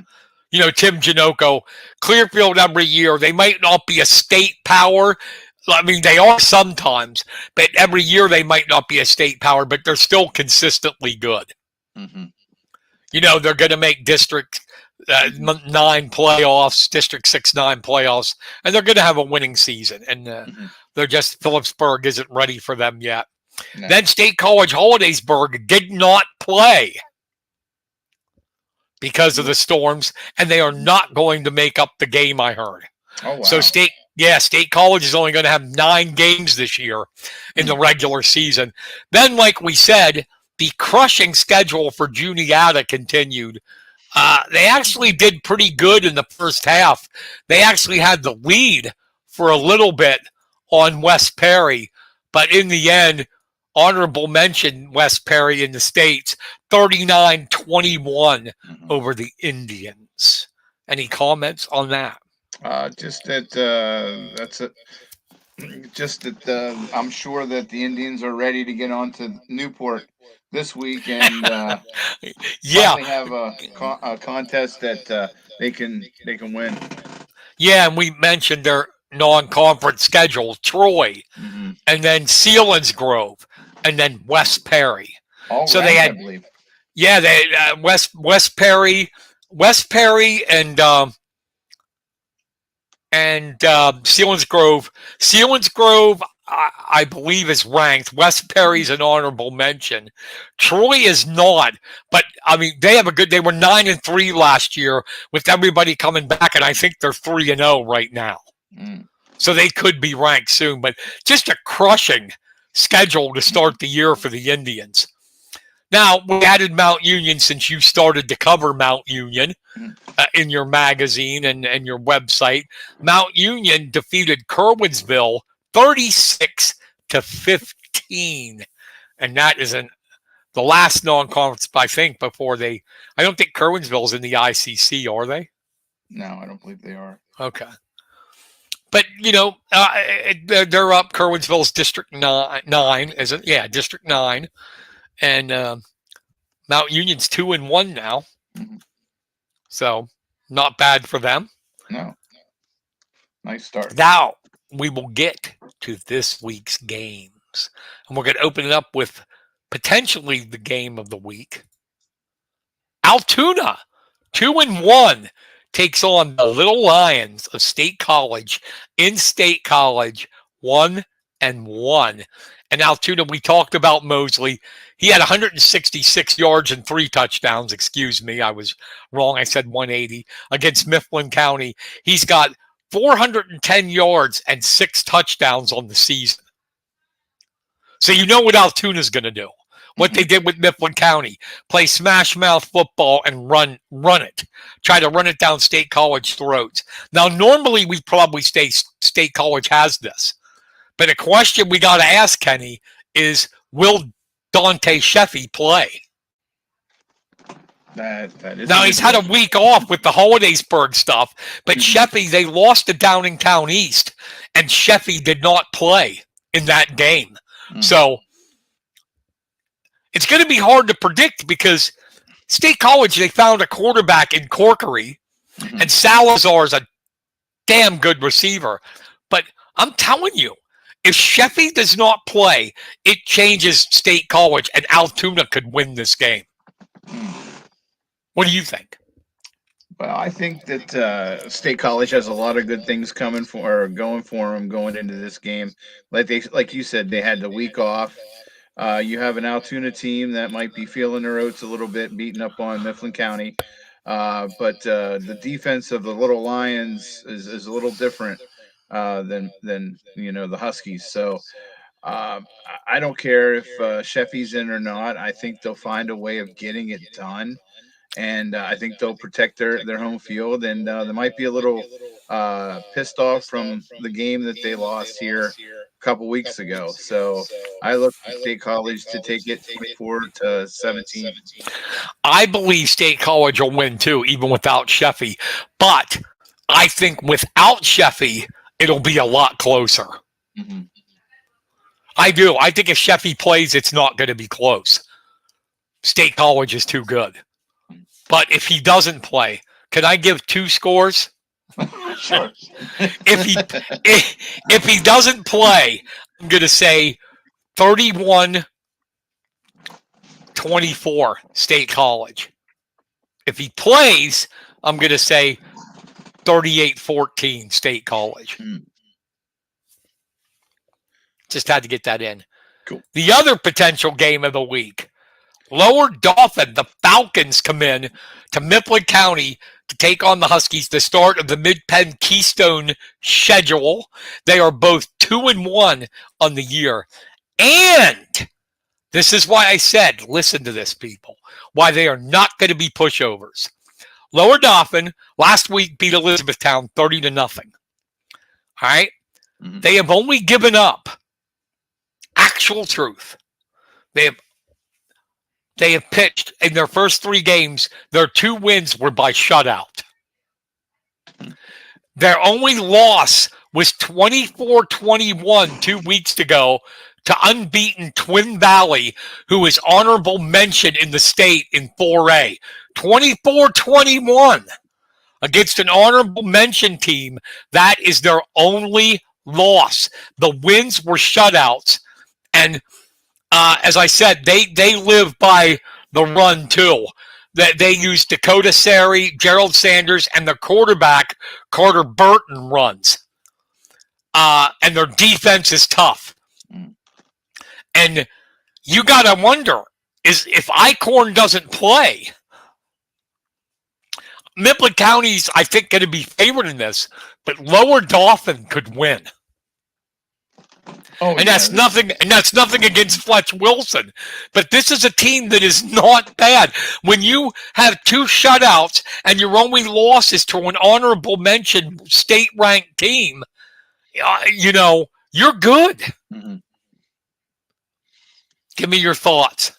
Tim Janocko, Clearfield every year, they might not be a state power. I mean, they are sometimes, but every year they might not be a state power, but they're still consistently good. Mm-hmm. They're going to make District 9 playoffs, District 6-9 playoffs, and they're going to have a winning season. And they're just, Phillipsburg isn't ready for them yet. No. Then State College Hollidaysburg did not play because of the storms, and they are not going to make up the game, I heard. Oh, wow. So State College is only going to have 9 games this year in the regular season. Then, like we said, the crushing schedule for Juniata continued. They actually did pretty good in the first half. They actually had the lead for a little bit on West Perry, but in the end, honorable mention West Perry in the States, 39-21 over the Indians. Any comments on that? Just that that's it. Just that I'm sure that the Indians are ready to get on to Newport this week and finally have a contest that they can win. Yeah, and we mentioned their non-conference schedule: Troy, and then Selinsgrove, and then West Perry. All so right, they had, I believe. Yeah, they West Perry, and Selinsgrove. Selinsgrove, I believe, is ranked. West Perry's an honorable mention. Troy is not, but I mean, they have a good. They were 9-3 last year with everybody coming back, and I think they're 3-0 right now. So they could be ranked soon. But just a crushing schedule to start the year for the Indians. Now, we added Mount Union since you started to cover Mount Union in your magazine and your website. Mount Union defeated Kerwinsville 36-15. And that is the last non-conference, I think, before I don't think Kerwinsville's in the ICC, are they? No, I don't believe they are. Okay. But, they're up. Kerwinsville's District 9, isn't it? Yeah, District 9. And Mount Union's 2-1 now. So not bad for them. No. Nice start. Now we will get to this week's games. And we're going to open it up with potentially the game of the week. Altoona, 2-1, takes on the Little Lions of State College in State College, 1-1. And Altoona, we talked about Mosley. He had 166 yards and 3 touchdowns. Excuse me, I was wrong. I said 180 against Mifflin County. He's got 410 yards and 6 touchdowns on the season. So you know what Altoona's going to do. What they did with Mifflin County. Play smash mouth football and run it. Try to run it down State College throats. Now, normally we probably say State College has this. But a question we got to ask, Kenny, is will Dante Sheffy play? That is now, he's had a week off with the Hollidaysburg stuff, but Sheffy, they lost to Downingtown East, and Sheffy did not play in that game. So it's going to be hard to predict because State College, they found a quarterback in Corkery, and Salazar is a damn good receiver. But I'm telling you, if Sheffy does not play, it changes State College, and Altoona could win this game. What do you think? Well, I think that State College has a lot of good things going for them going into this game. Like you said, they had the week off. You have an Altoona team that might be feeling their oats a little bit, beating up on Mifflin County. But the defense of the Little Lions is a little different than the Huskies. So I don't care if Sheffy's in or not. I think they'll find a way of getting it done. And I think they'll protect their home field. And they might be a little pissed off from the game that they lost here a couple weeks ago. So I look for State College to take it 24-17. I believe State College will win too, even without Sheffy. But I think without Sheffy, it'll be a lot closer. I do. I think if Sheffy plays, it's not going to be close. State College is too good. But if he doesn't play, can I give 2 scores? Sure. If he doesn't play, I'm going to say 31-24 State College. If he plays, I'm going to say 38-14 State College. Just had to get that in. Cool. The other potential game of the week. Lower Dauphin, the Falcons come in to Mifflin County to take on the Huskies, the start of the Mid-Penn Keystone schedule. They are both 2-1 on the year. And this is why I said, listen to this, people, why they are not going to be pushovers. Lower Dauphin last week beat Elizabethtown 30-0. All right? They have only given up, actual truth, they have pitched in their first 3 games, their 2 wins were by shutout. Their only loss was 24-21 2 weeks ago to unbeaten Twin Valley, who is honorable mention in the state in 4A. 24-21 against an honorable mention team. That is their only loss. The wins were shutouts. And as I said, they live by the run too. They use Dakota Sari, Gerald Sanders, and their quarterback, Carter Burton, runs. And their defense is tough. And you got to wonder, is if Eichhorn doesn't play, Mifflin County's, I think, going to be favored in this, but Lower Dauphin could win. Oh, and that's nothing. And that's nothing against Fletch Wilson, but this is a team that is not bad. When you have 2 shutouts and your only loss is to an honorable mention state-ranked team, you're good. Mm-hmm. Give me your thoughts.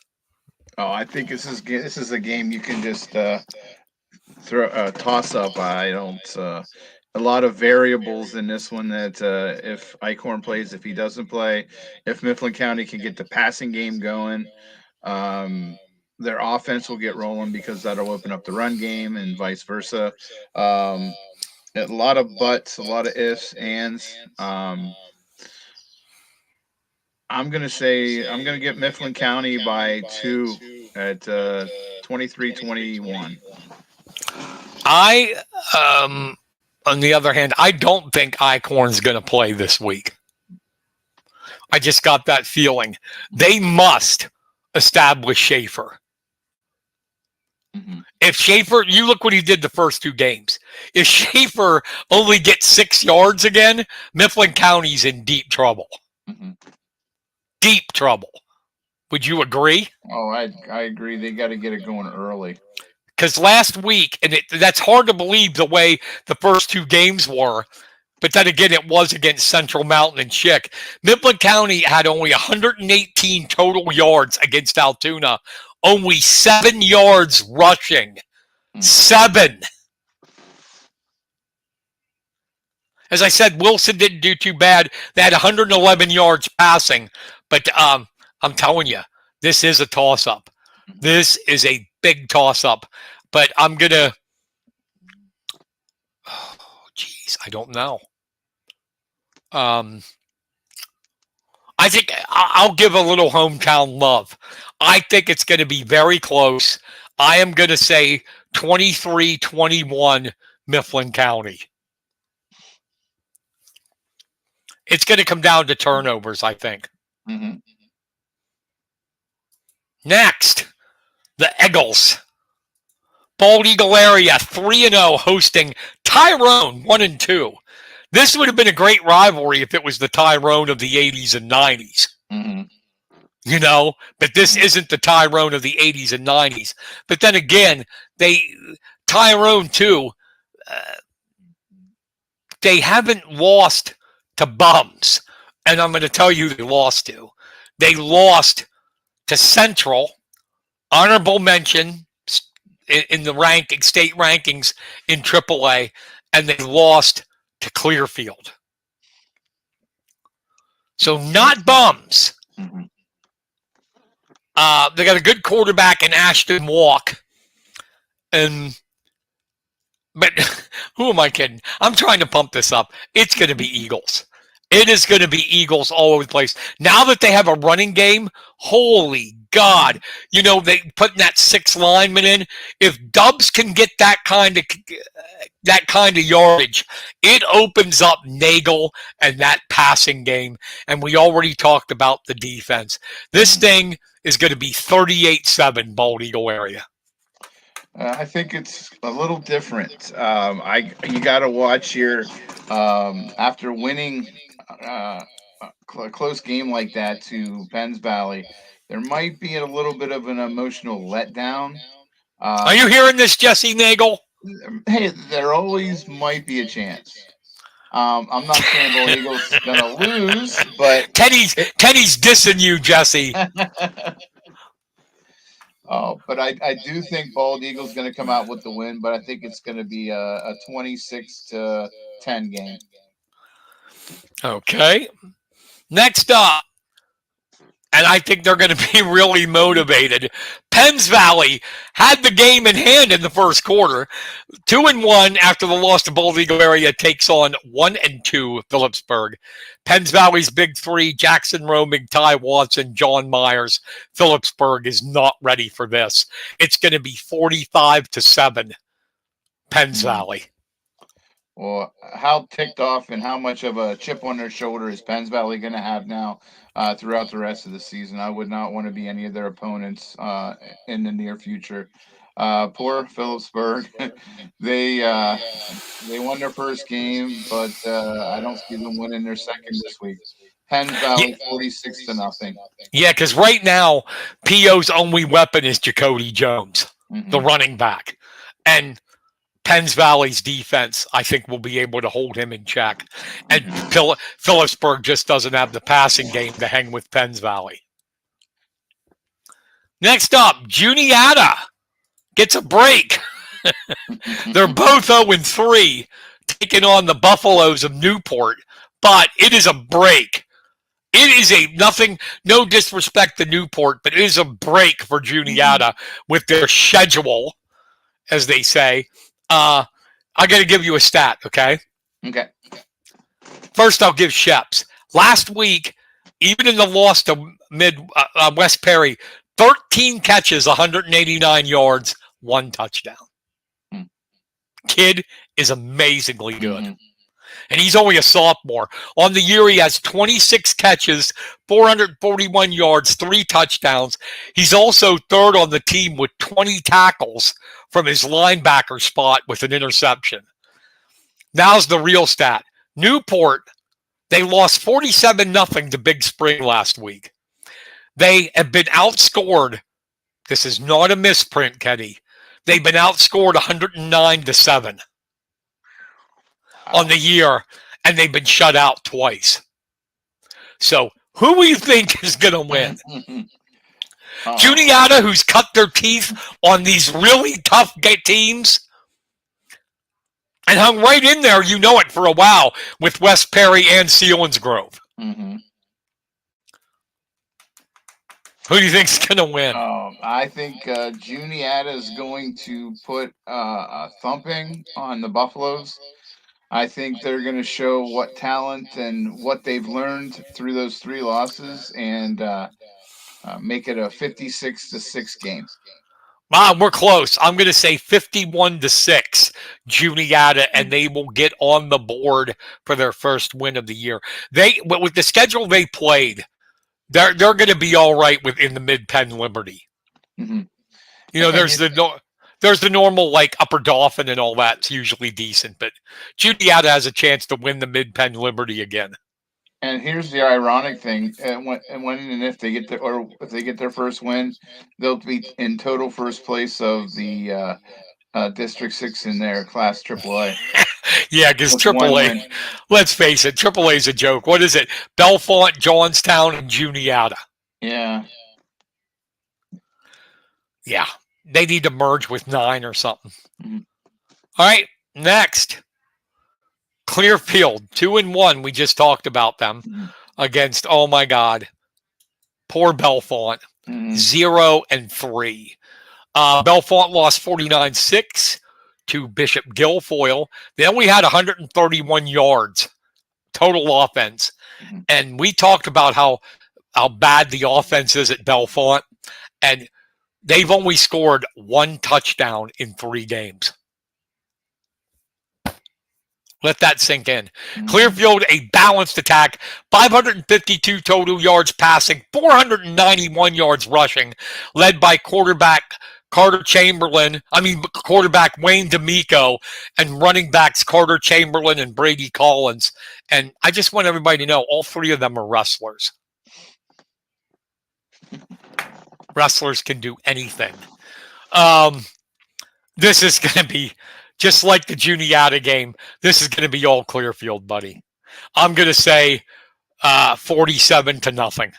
Oh, I think this is a game you can just throw a toss up. I don't. A lot of variables in this one. That if Eichhorn plays, if he doesn't play, if Mifflin County can get the passing game going, their offense will get rolling because that'll open up the run game and vice versa. A lot of buts, a lot of ifs, ands. I'm gonna get Mifflin County by 2 at 23-21. On the other hand, I don't think Eichhorn's going to play this week. I just got that feeling. They must establish Schaefer. Mm-hmm. If Schaefer, you look what he did the first 2 games. If Schaefer only gets 6 yards again, Mifflin County's in deep trouble. Mm-hmm. Deep trouble. Would you agree? Oh, I agree. They got to get it going early. Because last week, and that's hard to believe the way the first 2 games were, but then again, it was against Central Mountain and Chick. Mifflin County had only 118 total yards against Altoona, only 7 yards rushing. 7. As I said, Wilson didn't do too bad. They had 111 yards passing, but I'm telling you, this is a toss-up. This is a big toss-up, but I'm going to, I don't know. I think I'll give a little hometown love. I think it's going to be very close. I am going to say 23-21 Mifflin County. It's going to come down to turnovers, I think. Mm-hmm. Next, the Eagles. Bald Eagle area 3-0 hosting Tyrone 1-2. This would have been a great rivalry if it was the Tyrone of the 80s and 90s. Mm-hmm. But this isn't the Tyrone of the 80s and 90s. But then again, Tyrone too, they haven't lost to bums. And I'm going to tell you they lost to. They lost to Central, honorable mention in the state rankings in AAA, and they lost to Clearfield. So not bums. Mm-hmm. They got a good quarterback in Ashton Walk. But who am I kidding? I'm trying to pump this up. It's going to be Eagles. It is going to be Eagles all over the place. Now that they have a running game, holy God. They put that 6 lineman in. If Dubs can get that kind of yardage, it opens up Nagel and that passing game. And we already talked about the defense. This thing is going to be 38-7 Bald Eagle area. I think it's a little different. You got to watch your after winning a close game like that to Penns Valley. There might be a little bit of an emotional letdown. Are you hearing this, Jesse Nagel? Hey, there always might be a chance. I'm not saying Bald Eagle's gonna lose, but Kenny's dissing you, Jesse. But I do think Bald Eagle's going to come out with the win, but I think it's going to be a 26-10 game. Okay. Next up, and I think they're going to be really motivated. Penns Valley had the game in hand in the first quarter. 2-1 after the loss to Bald Eagle area takes on 1-2 Phillipsburg. Penns Valley's big 3, Jackson Roaming, Ty Watson, John Myers. Phillipsburg is not ready for this. It's going to be 45-7 Penns Valley. Well, how ticked off and how much of a chip on their shoulder is Penns Valley going to have now throughout the rest of the season? I would not want to be any of their opponents in the near future. Poor Phillipsburg. they uh, they won their first game, but I don't see them winning their second this week. Penns Yeah, Valley 46-0. yeah, because right now, PO's only weapon is Jacody Jones, the Mm-hmm. running back. And Penns Valley's defense, I think, will be able to hold him in check. And Mm-hmm. Phillipsburg just doesn't have the passing game to hang with Penns Valley. Next up, Juniata gets a break. They're both 0-3, taking on the Buffaloes of Newport, but it is a break. It is a nothing, no disrespect to Newport, but it is a break for Juniata with their schedule, as they say. I got to give you a stat, okay? Okay. First, I'll give Sheps. Last week, even in the loss to West Perry, 13 catches, 189 yards, 1 touchdown. Kid is amazingly good. Mm-hmm. And he's only a sophomore. On the year, he has 26 catches, 441 yards, 3 touchdowns. He's also third on the team with 20 tackles from his linebacker spot with an interception. Now's the real stat. Newport, they lost 47-0 to Big Spring last week. They have been outscored. This is not a misprint, Kenny. They've been outscored 109-7 on the year, and they've been shut out twice. So who do you think is going to win? Juniata, who's cut their teeth on these really tough teams and hung right in there, you know it, for a while with West Perry and Selinsgrove. Mm-hmm. Who do you think's going to win? I think Juniata is going to put a thumping on the Buffaloes. I think they're going to show what talent and what they've learned through those 3 losses and make it a 56-6 game. Wow, we're close. I'm going to say 51-6, Juniata, and they will get on the board for their first win of the year. With the schedule they played, they're going to be all right within the Mid-Penn Liberty. Mm-hmm. You know, there's the normal like Upper Dauphin and all that's usually decent, but Juniata has a chance to win the Mid-Penn Liberty again. And here's the ironic thing: if they get their first win, they'll be in total first place of the District 6 in their Class AAA. Yeah, because AAA, let's face it, AAA is a joke. What is it? Bellefonte, Johnstown, and Juniata. Yeah. Yeah, they need to merge with 9 or something. Mm-hmm. All right, next. Clearfield, 2-1. We just talked about them against, oh my God, poor Bellefonte, 0-3. Bellefonte lost 49-6 to Bishop Guilfoyle. They only had 131 yards total offense. And we talked about how bad the offense is at Bellefonte. And they've only scored 1 touchdown in 3 games. Let that sink in. Clearfield, a balanced attack, 552 total yards passing, 491 yards rushing, led by quarterback Wayne D'Amico, and running backs Carter Chamberlain and Brady Collins. And I just want everybody to know all 3 of them are wrestlers. Wrestlers can do anything. This is going to be just like the Juniata game. This is going to be all Clearfield, buddy. I'm going to say 47-0.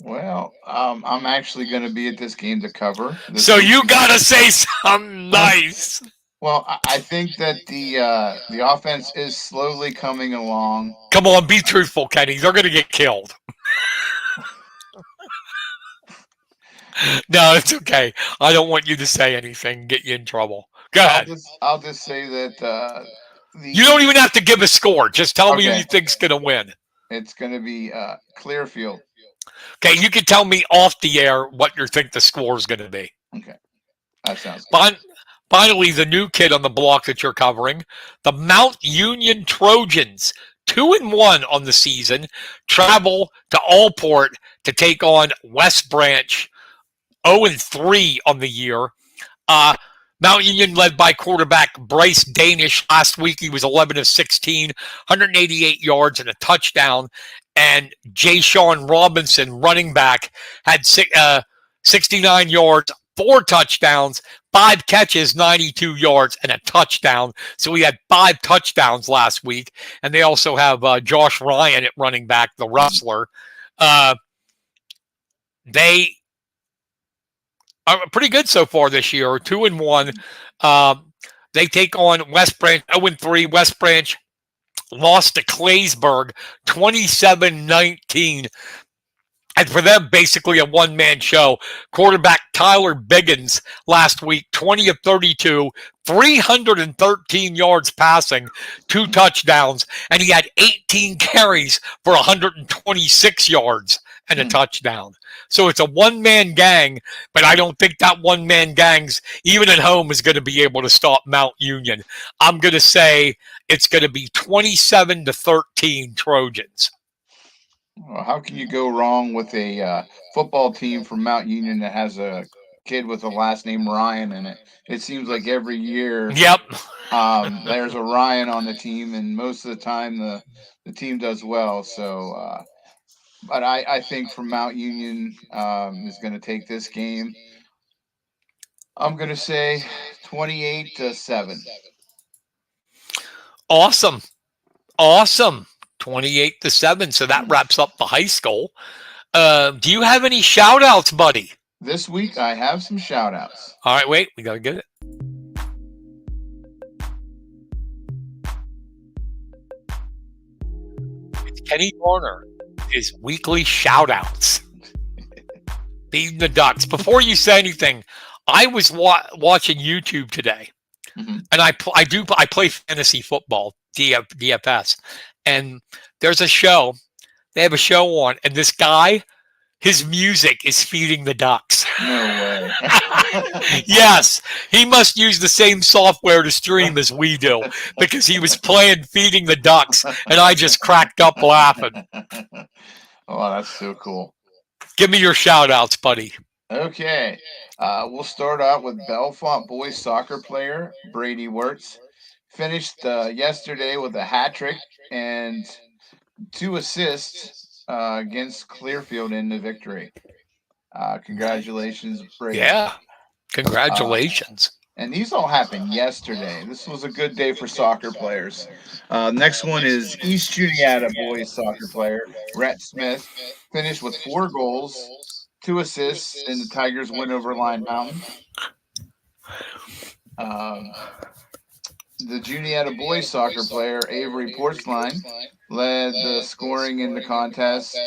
Well, I'm actually going to be at this game to cover. So you got to say something nice. Well, I think that the offense is slowly coming along. Come on, be truthful, Kenny. They're going to get killed. No, it's okay. I don't want you to say anything, get you in trouble. Go ahead. I'll just say that you don't even have to give a score. Just tell me who you think's going to win. It's going to be Clearfield. Okay, you can tell me off the air what you think the score is going to be. Okay, that sounds good. Finally, the new kid on the block that you're covering, the Mount Union Trojans, 2-1 on the season, travel to Allport to take on West Branch, 0-3 on the year. Uh, Mount Union led by quarterback Bryce Danish. Last week he was 11 of 16, 188 yards and a touchdown. And Jay Sean Robinson, running back, had 69 yards, 4 touchdowns, 5 catches, 92 yards, and a touchdown. So we had 5 touchdowns last week. And they also have Josh Ryan at running back, the wrestler. They are pretty good so far this year, 2-1. They take on West Branch, 0-3. West Branch lost to Claysburg, 27-19. And for them, basically a one-man show. Quarterback Tyler Biggins last week, 20 of 32, 313 yards passing, 2 touchdowns, and he had 18 carries for 126 yards and a touchdown. So it's a one-man gang, but I don't think that one-man gang's, even at home, is going to be able to stop Mount Union. I'm going to say it's going to be 27-13 Trojans. Well, how can you go wrong with a football team from Mount Union that has a kid with the last name Ryan in it? It seems like every year, Yep. there's a Ryan on the team, and most of the time the team does well. So, but I think from Mount Union is going to take this game. I'm going to say 28-7. Awesome. 28-7. So that wraps up the high school. Do you have any shout outs, buddy? This week I have some shout outs. All right, wait, we got to get it. It's Kenny Garner, his weekly shout outs. Feeding the Ducks. Before you say anything, I was watching YouTube today, and I play fantasy football, DFS, and there's a show. They have a show on, and this guy, his music is feeding the ducks. No way. Yes, he must use the same software to stream as we do, because he was playing Feeding the Ducks, and I just cracked up laughing. Oh, that's so cool. Give me your shout outs, buddy. Okay. We'll start out with Bellefonte boys soccer player Brady Wirtz. Finished yesterday with a hat trick and 2 assists against Clearfield in the victory. Congratulations, Brady. Yeah, congratulations. And these all happened yesterday. This was a good day for soccer players. Next one is East Juniata boys soccer player Rhett Smith. Finished with 4 goals, 2 assists in the Tigers' win over Line Mountain. The Juniata boys soccer player Avery Portsline led the scoring in the contest,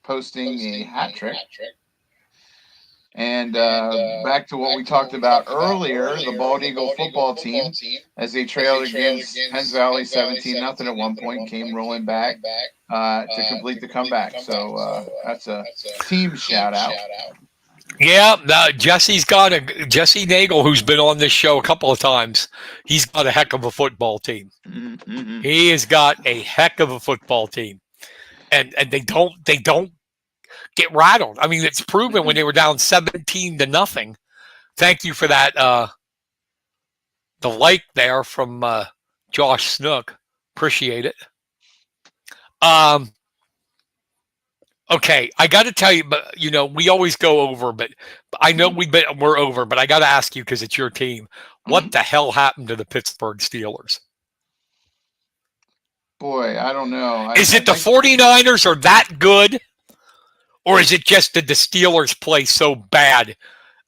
posting a hat trick. And back to what we talked about earlier, the Bald Eagle football team, as they trailed against Penns Valley 17-0 at one point, came rolling back to complete the comeback. So that's a team shout out. Yeah, Jesse Nagel, who's been on this show a couple of times. He's got a heck of a football team. Mm-hmm. He has got a heck of a football team, and they don't get rattled. I mean, it's proven when they were down 17-0. Thank you for that. The like there from Josh Snook. Appreciate it. Okay, I got to tell you, but we always go over, but I know we're over, but I got to ask you because it's your team. What the hell happened to the Pittsburgh Steelers? Boy, I don't know. Is it the 49ers are that good? Or is it just that the Steelers play so bad?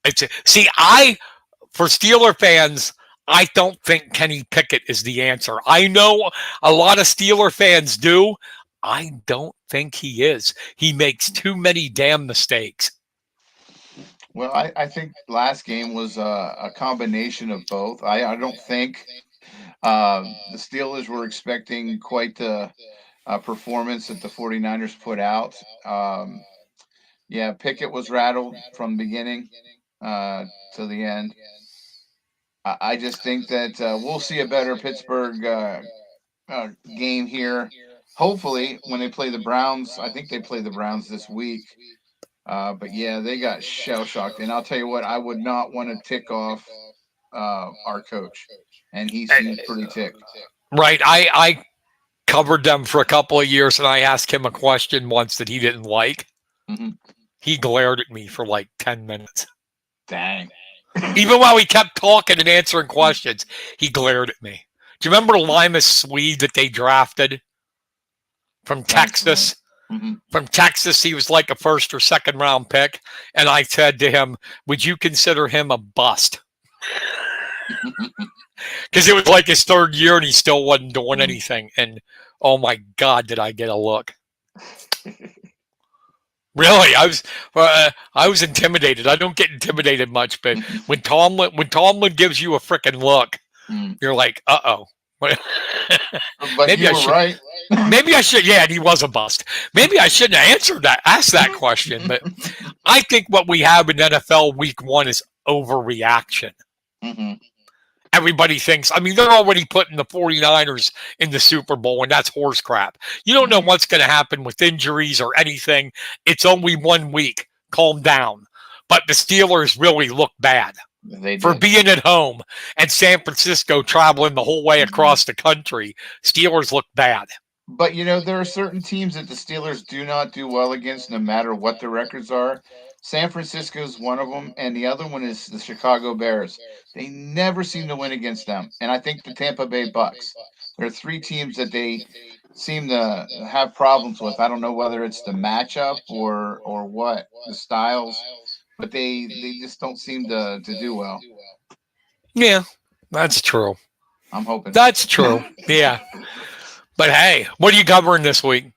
For Steeler fans, I don't think Kenny Pickett is the answer. I know a lot of Steeler fans do. I don't think he is. He makes too many damn mistakes. Well, I think last game was a combination of both. I don't think the Steelers were expecting quite the performance that the 49ers put out. Yeah, Pickett was rattled from beginning to the end. I just think that we'll see a better Pittsburgh game here. Hopefully, when they play the Browns, I think they play the Browns this week. But yeah, they got shell shocked, and I'll tell you what, I would not want to tick off our coach, and he seemed pretty ticked. Right. I covered them for a couple of years, and I asked him a question once that he didn't like. Mm-hmm. He glared at me for like 10 minutes. Dang. Even while he kept talking and answering questions, he glared at me. Do you remember Limas Swede that they drafted from Texas? Mm-hmm. From Texas, he was like a first or second round pick. And I said to him, would you consider him a bust? Because it was like his third year and he still wasn't doing anything. And oh my God, did I get a look? Really, I was intimidated. I don't get intimidated much, but when Tomlin gives you a freaking look, you're like, uh-oh. But maybe you were right. Maybe I should. Yeah, and he was a bust. Maybe I shouldn't have asked that question. But I think what we have in NFL Week 1 is overreaction. Mm-hmm. Everybody thinks, I mean, they're already putting the 49ers in the Super Bowl, and that's horse crap. You don't know what's going to happen with injuries or anything. It's only 1 week. Calm down. But the Steelers really look bad for being at home, and San Francisco traveling the whole way across the country. Steelers look bad. But, there are certain teams that the Steelers do not do well against no matter what the records are. San Francisco is one of them, and the other one is the Chicago Bears. They never seem to win against them. And I think the Tampa Bay Bucks. There are 3 teams that they seem to have problems with. I don't know whether it's the matchup or what, the styles, but they just don't seem to do well. Yeah, that's true. I'm hoping. That's true. Yeah. But hey, what are you covering this week?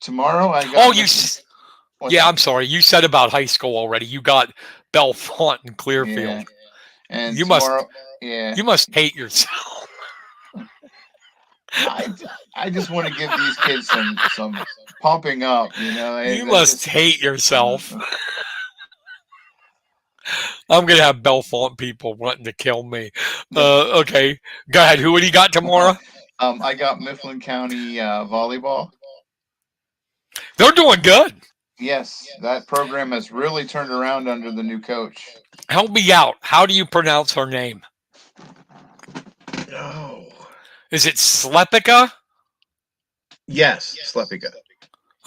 Tomorrow I got. I'm sorry. You said about high school already. You got Bellefonte and Clearfield. Yeah. And you must hate yourself. I just want to give these kids some pumping up. You must hate yourself. I'm gonna have Bellefonte people wanting to kill me. Okay, go ahead. Who do you got tomorrow? I got Mifflin County volleyball. They're doing good. Yes, that program has really turned around under the new coach. Help me out. How do you pronounce her name? No. Is it Slepica? Yes, Slepica.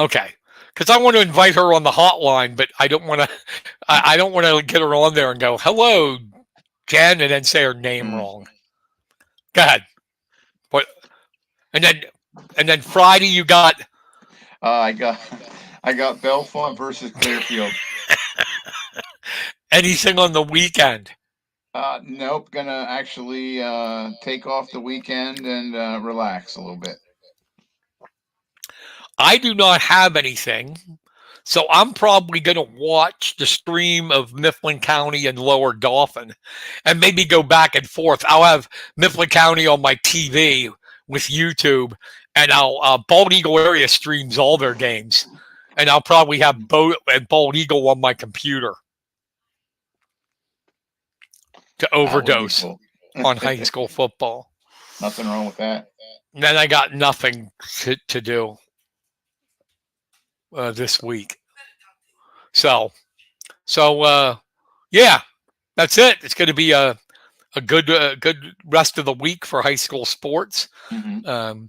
Okay, because I want to invite her on the hotline, but I don't want to. I don't want to get her on there and go, "Hello, Jen," and then say her name wrong. Go ahead. What? And then Friday you got. I got Bellefonte versus Clearfield. Anything on the weekend? Nope. Gonna actually take off the weekend and relax a little bit. I do not have anything, so I'm probably going to watch the stream of Mifflin County and Lower Dauphin and maybe go back and forth. I'll have Mifflin County on my TV with YouTube, and Bald Eagle area streams all their games, and I'll probably have Bald Eagle on my computer to overdose on high school football. Nothing wrong with that. And then I got nothing to do this week. So yeah, that's it. It's going to be a good rest of the week for high school sports. Mm-hmm.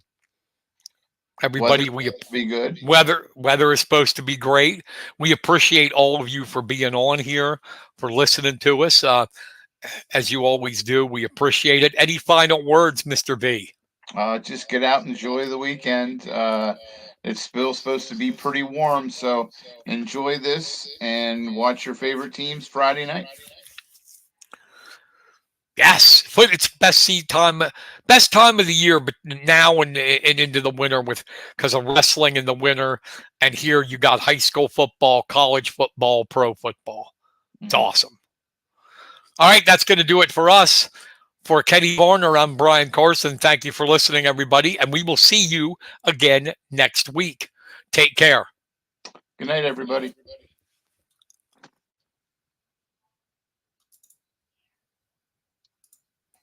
Everybody, be good. Weather is supposed to be great. We appreciate all of you for being on here, for listening to us. As you always do, we appreciate it. Any final words, Mr. V? Just get out and enjoy the weekend. It's still supposed to be pretty warm, so enjoy this and watch your favorite teams Friday night. Yes, it's best time of the year, but now and into the winter because of wrestling in the winter, and here you got high school football, college football, pro football. It's awesome. All right, that's going to do it for us. For Kenny Varner, I'm Brian Carson. Thank you for listening, everybody, and we will see you again next week. Take care. Good night, everybody.